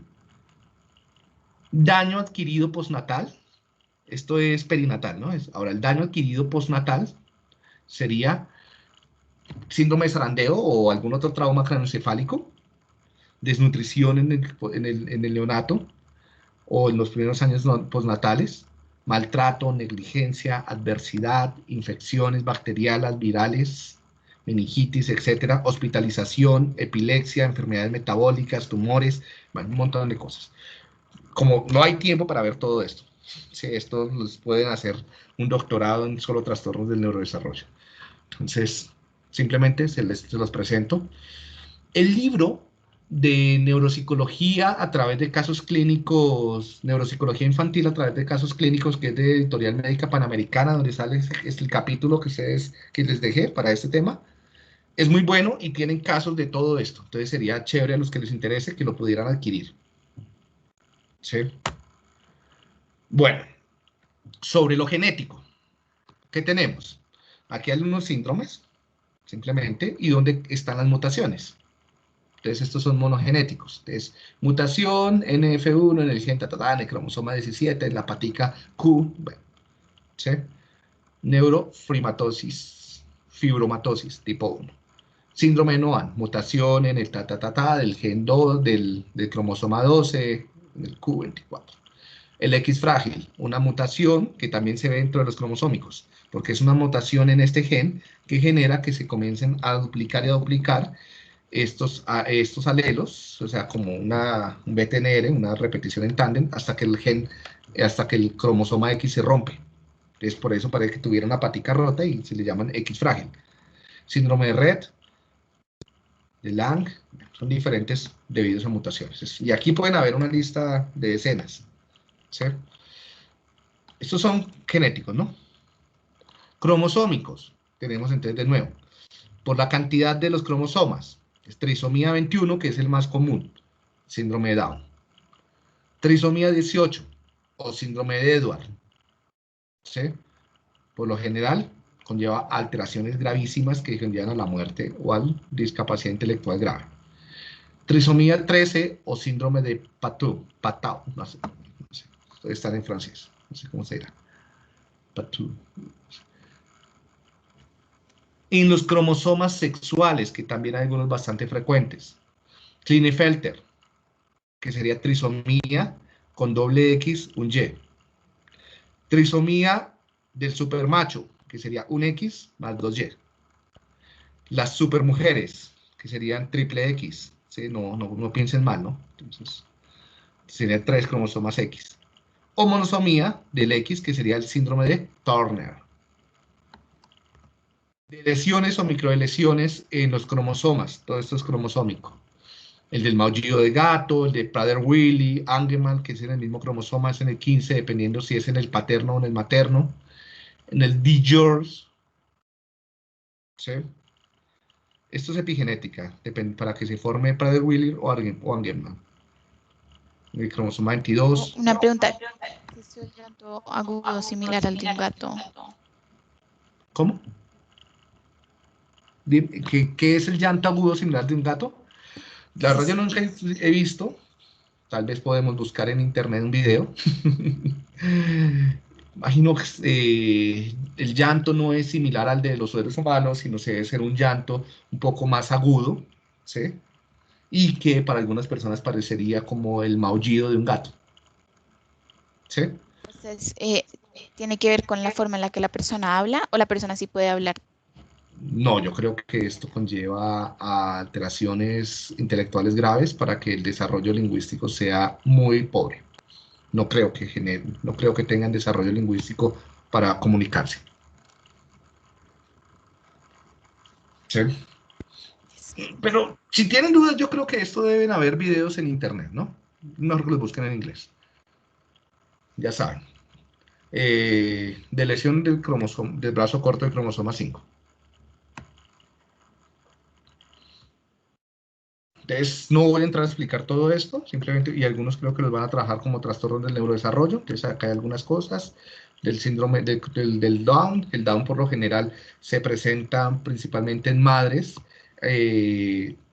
Daño adquirido postnatal. Esto es perinatal, ¿no? Ahora, el daño adquirido postnatal sería síndrome de zarandeo o algún otro trauma craneoencefálico, desnutrición en el neonato o en los primeros años postnatales, maltrato, negligencia, adversidad, infecciones bacterianas, virales, meningitis, etcétera, hospitalización, epilepsia, enfermedades metabólicas, tumores, bueno, un montón de cosas. Como no hay tiempo para ver todo esto, sí, esto los pueden hacer un doctorado en solo trastornos del neurodesarrollo. Entonces, simplemente se los presento. El libro de neuropsicología a través de casos clínicos, neuropsicología infantil a través de casos clínicos, que es de Editorial Médica Panamericana, donde sale el capítulo que les dejé para este tema, es muy bueno y tienen casos de todo esto. Entonces sería chévere a los que les interese que lo pudieran adquirir. ¿Sí? Bueno, sobre lo genético, ¿qué tenemos? Aquí hay unos síndromes, simplemente, y dónde están las mutaciones. Entonces, estos son monogenéticos. Entonces, mutación NF1 en el gen en el cromosoma 17, en la patica Q, bueno, ¿sí? Neurofibromatoses, tipo 1. Síndrome de Noan, mutación en el del gen 2, del cromosoma 12, en el Q24. El X frágil, una mutación que también se ve dentro de los cromosómicos, porque es una mutación en este gen que genera que se comiencen a duplicar y a duplicar estos alelos, o sea, como un BTNR, una repetición en tándem, hasta que el cromosoma X se rompe. Entonces, por eso parece que tuviera una patica rota y se le llaman X frágil. Síndrome de Rett, de Lang, son diferentes debidos a mutaciones. Y aquí pueden haber una lista de decenas. ¿Sí? Estos son genéticos, ¿no? Cromosómicos, tenemos entonces de nuevo, por la cantidad de los cromosomas. Es trisomía 21, que es el más común, síndrome de Down. Trisomía 18, o síndrome de Edwards. ¿Sí? Por lo general, conlleva alteraciones gravísimas que conllevan a la muerte o a discapacidad intelectual grave. Trisomía 13, o síndrome de Patau, no sé. Están en francés, no sé cómo se dirá. En los cromosomas sexuales, que también hay algunos bastante frecuentes. Klinefelter, que sería trisomía con doble X, un Y. Trisomía del supermacho, que sería un X más 2Y. Las supermujeres, que serían triple X. ¿Sí? No piensen mal, ¿no? Entonces, serían 3 cromosomas X. O monosomía del X, que sería el síndrome de Turner. De lesiones o microlesiones en los cromosomas, todo esto es cromosómico. El del maullido de gato, el de Prader-Willi, Angelman, que es en el mismo cromosoma, es en el 15, dependiendo si es en el paterno o en el materno. En el DiGeorge, ¿sí? Esto es epigenética, para que se forme Prader-Willi o Angelman. El cromosoma 22. Una pregunta. ¿Es el llanto agudo similar al de un gato? ¿Cómo? ¿Qué es el llanto agudo similar de un gato? La verdad yo nunca he visto. Tal vez podemos buscar en internet un video. Imagino que el llanto no es similar al de los seres humanos, sino que debe ser un llanto un poco más agudo, ¿sí? Y que para algunas personas parecería como el maullido de un gato. ¿Sí? Entonces, ¿tiene que ver con la forma en la que la persona habla o la persona sí puede hablar? No, yo creo que esto conlleva a alteraciones intelectuales graves para que el desarrollo lingüístico sea muy pobre. No creo que tengan desarrollo lingüístico para comunicarse. ¿sí? Pero si tienen dudas, yo creo que esto deben haber videos en internet, ¿no? Mejor que los busquen en inglés. Ya saben. De lesión del brazo corto del cromosoma 5. Entonces, no voy a entrar a explicar todo esto, simplemente, y algunos creo que los van a trabajar como trastornos del neurodesarrollo. Entonces, acá hay algunas cosas del síndrome del Down. El Down, por lo general, se presenta principalmente en madres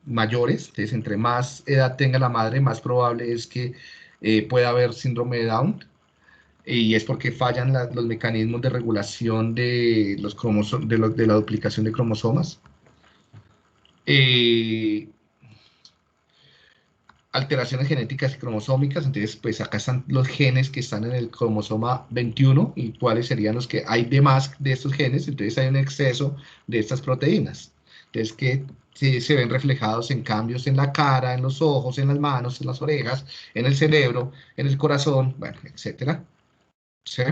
mayores. Entonces, entre más edad tenga la madre, más probable es que pueda haber síndrome de Down. Y es porque fallan los mecanismos de regulación de los cromosomas, de la duplicación de cromosomas. Alteraciones genéticas y cromosómicas. Entonces, pues acá están los genes que están en el cromosoma 21 y cuáles serían los que hay de más de estos genes. Entonces hay un exceso de estas proteínas. Entonces, que se ven reflejados en cambios en la cara, en los ojos, en las manos, en las orejas, en el cerebro, en el corazón, bueno, etcétera. ¿Sí?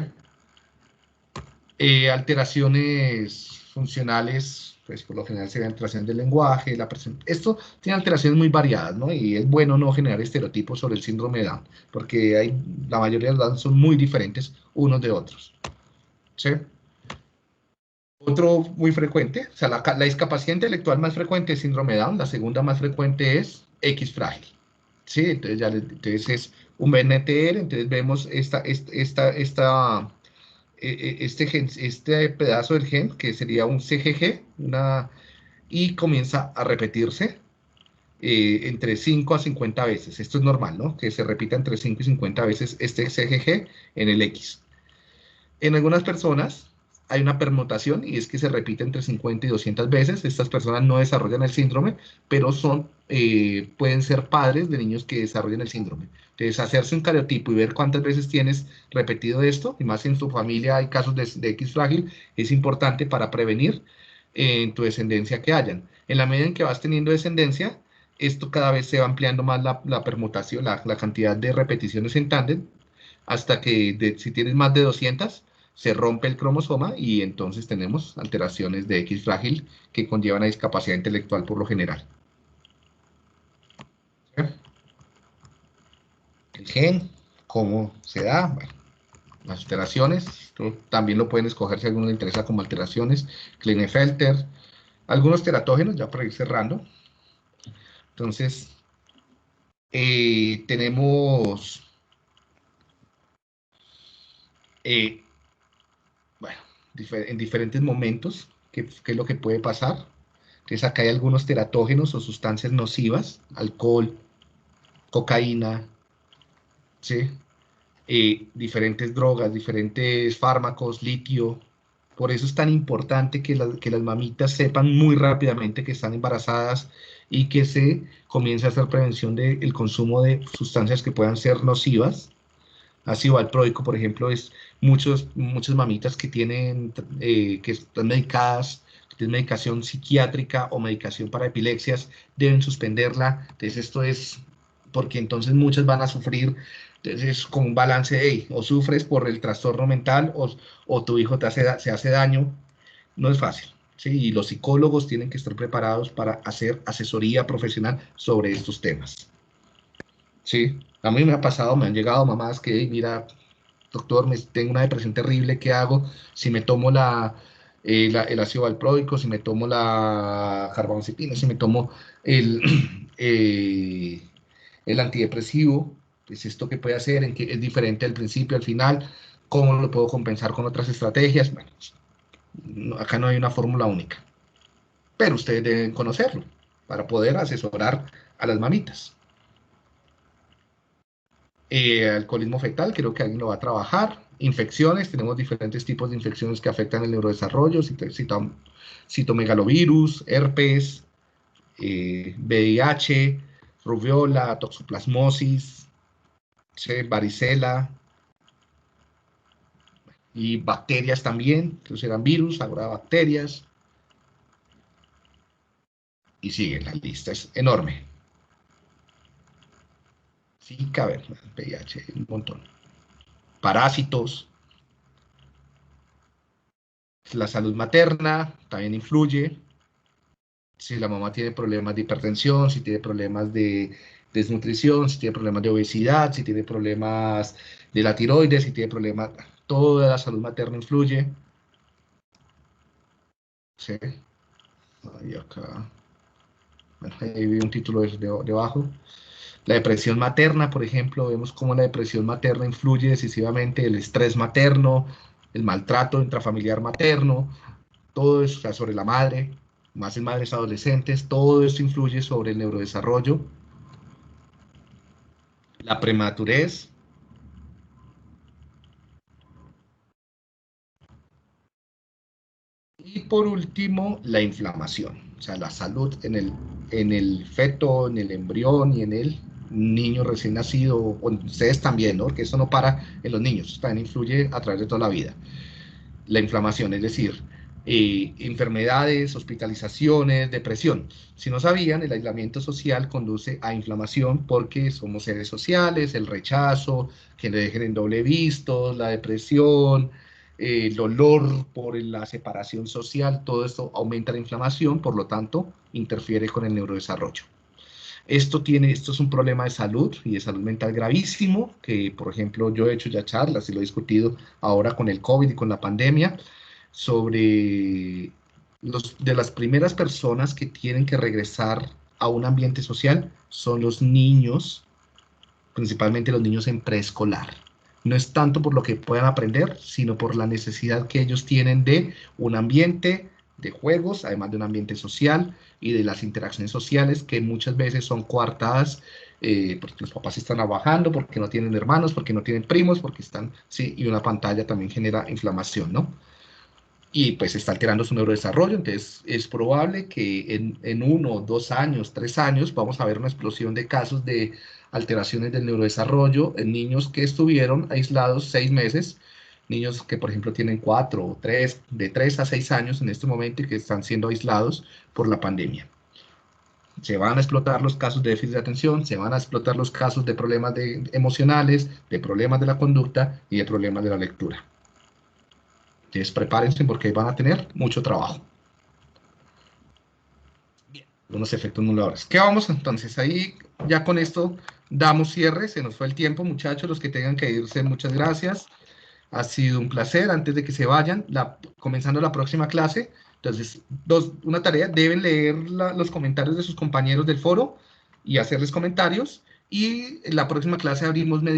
Alteraciones funcionales, pues por lo general se ve alteración del lenguaje, esto tiene alteraciones muy variadas, ¿no? Y es bueno no generar estereotipos sobre el síndrome de Down, porque la mayoría de los Down son muy diferentes unos de otros. ¿Sí? Otro muy frecuente, o sea, la discapacidad intelectual más frecuente es síndrome de Down, la segunda más frecuente es X frágil. ¿Sí? Entonces, entonces es un BNTR, entonces vemos este pedazo del gen, que sería un CGG, y comienza a repetirse entre 5 a 50 veces. Esto es normal, ¿no? Que se repita entre 5 y 50 veces este CGG en el X. En algunas personas hay una permutación y es que se repite entre 50 y 200 veces. Estas personas no desarrollan el síndrome, pero pueden ser padres de niños que desarrollan el síndrome. Entonces, hacerse un cariotipo y ver cuántas veces tienes repetido esto, y más si en tu familia hay casos de X frágil, es importante para prevenir en tu descendencia que hayan. En la medida en que vas teniendo descendencia, esto cada vez se va ampliando más la permutación, la cantidad de repeticiones en tándem, hasta que si tienes más de 200, se rompe el cromosoma y entonces tenemos alteraciones de X frágil que conllevan a discapacidad intelectual por lo general. ¿Sí? El gen, ¿cómo se da? Bueno, las alteraciones, esto también lo pueden escoger si a alguno le interesa como alteraciones, Klinefelter, algunos teratógenos, ya para ir cerrando. Entonces, tenemos... bueno, en diferentes momentos, ¿qué es lo que puede pasar? Entonces acá hay algunos teratógenos o sustancias nocivas, alcohol, cocaína, ¿sí? Diferentes drogas, diferentes fármacos, litio. Por eso es tan importante que las mamitas sepan muy rápidamente que están embarazadas y que se comience a hacer prevención del consumo de sustancias que puedan ser nocivas. Ácido valproico, por ejemplo, es muchas mamitas que que están medicadas, que tienen medicación psiquiátrica o medicación para epilepsias, deben suspenderla. Entonces esto es porque entonces muchas van a sufrir. Entonces es como un balance de, o sufres por el trastorno mental o tu hijo se hace daño. No es fácil. ¿Sí? Y los psicólogos tienen que estar preparados para hacer asesoría profesional sobre estos temas. Sí, a mí me ha pasado, me han llegado mamás que, mira, doctor, tengo una depresión terrible, ¿qué hago? Si me tomo el ácido valproico, si me tomo la carbamazepina, si me tomo el, el antidepresivo, pues esto qué puede hacer, en qué es diferente al principio, al final, cómo lo puedo compensar con otras estrategias. Bueno, acá no hay una fórmula única, pero ustedes deben conocerlo para poder asesorar a las mamitas. Alcoholismo fetal, creo que alguien lo va a trabajar. Infecciones, tenemos diferentes tipos de infecciones que afectan el neurodesarrollo, citomegalovirus, herpes, VIH, rubiola, toxoplasmosis, varicela, y bacterias también, entonces eran virus, ahora bacterias, y sigue, la lista es enorme. Zika, VIH, un montón. Parásitos. La salud materna también influye. Si la mamá tiene problemas de hipertensión, si tiene problemas de desnutrición, si tiene problemas de obesidad, si tiene problemas de la tiroides, si tiene problemas, toda la salud materna influye. Sí. Ahí acá. Bueno, ahí vi un título debajo. La depresión materna, por ejemplo, vemos cómo la depresión materna influye decisivamente el estrés materno, el maltrato intrafamiliar materno, todo eso, o sea, sobre la madre, más en madres adolescentes, todo esto influye sobre el neurodesarrollo. La prematurez. Y por último, la inflamación, o sea, la salud en el feto, en el embrión y en el niño recién nacido, o en ustedes también, ¿no? Porque eso no para en los niños, también influye a través de toda la vida. La inflamación, es decir, enfermedades, hospitalizaciones, depresión. Si no sabían, el aislamiento social conduce a inflamación porque somos seres sociales, el rechazo, que le dejen en doble visto, la depresión, el dolor por la separación social, todo esto aumenta la inflamación, por lo tanto, interfiere con el neurodesarrollo. Esto es un problema de salud y de salud mental gravísimo, que por ejemplo yo he hecho ya charlas y lo he discutido ahora con el COVID y con la pandemia, sobre de las primeras personas que tienen que regresar a un ambiente social son los niños, principalmente los niños en preescolar. No es tanto por lo que puedan aprender, sino por la necesidad que ellos tienen de un ambiente de juegos, además de un ambiente social y de las interacciones sociales que muchas veces son coartadas porque los papás están trabajando, porque no tienen hermanos, porque no tienen primos, porque están, sí, y una pantalla también genera inflamación, ¿no? Y pues está alterando su neurodesarrollo, entonces es probable que en 1, 2 años, 3 años vamos a ver una explosión de casos de alteraciones del neurodesarrollo en niños que estuvieron aislados 6 meses, niños que por ejemplo tienen 4 o 3, de 3 a 6 años en este momento y que están siendo aislados por la pandemia. Se van a explotar los casos de déficit de atención, se van a explotar los casos de problemas emocionales, de problemas de la conducta y de problemas de la lectura. Entonces prepárense porque van a tener mucho trabajo. Bien, unos efectos moduladores. ¿Qué vamos entonces? Ahí ya con esto damos cierre, se nos fue el tiempo, muchachos, los que tengan que irse, muchas gracias. Ha sido un placer. Antes de que se vayan, comenzando la próxima clase, entonces, una tarea, deben leer los comentarios de sus compañeros del foro y hacerles comentarios, y en la próxima clase abrimos media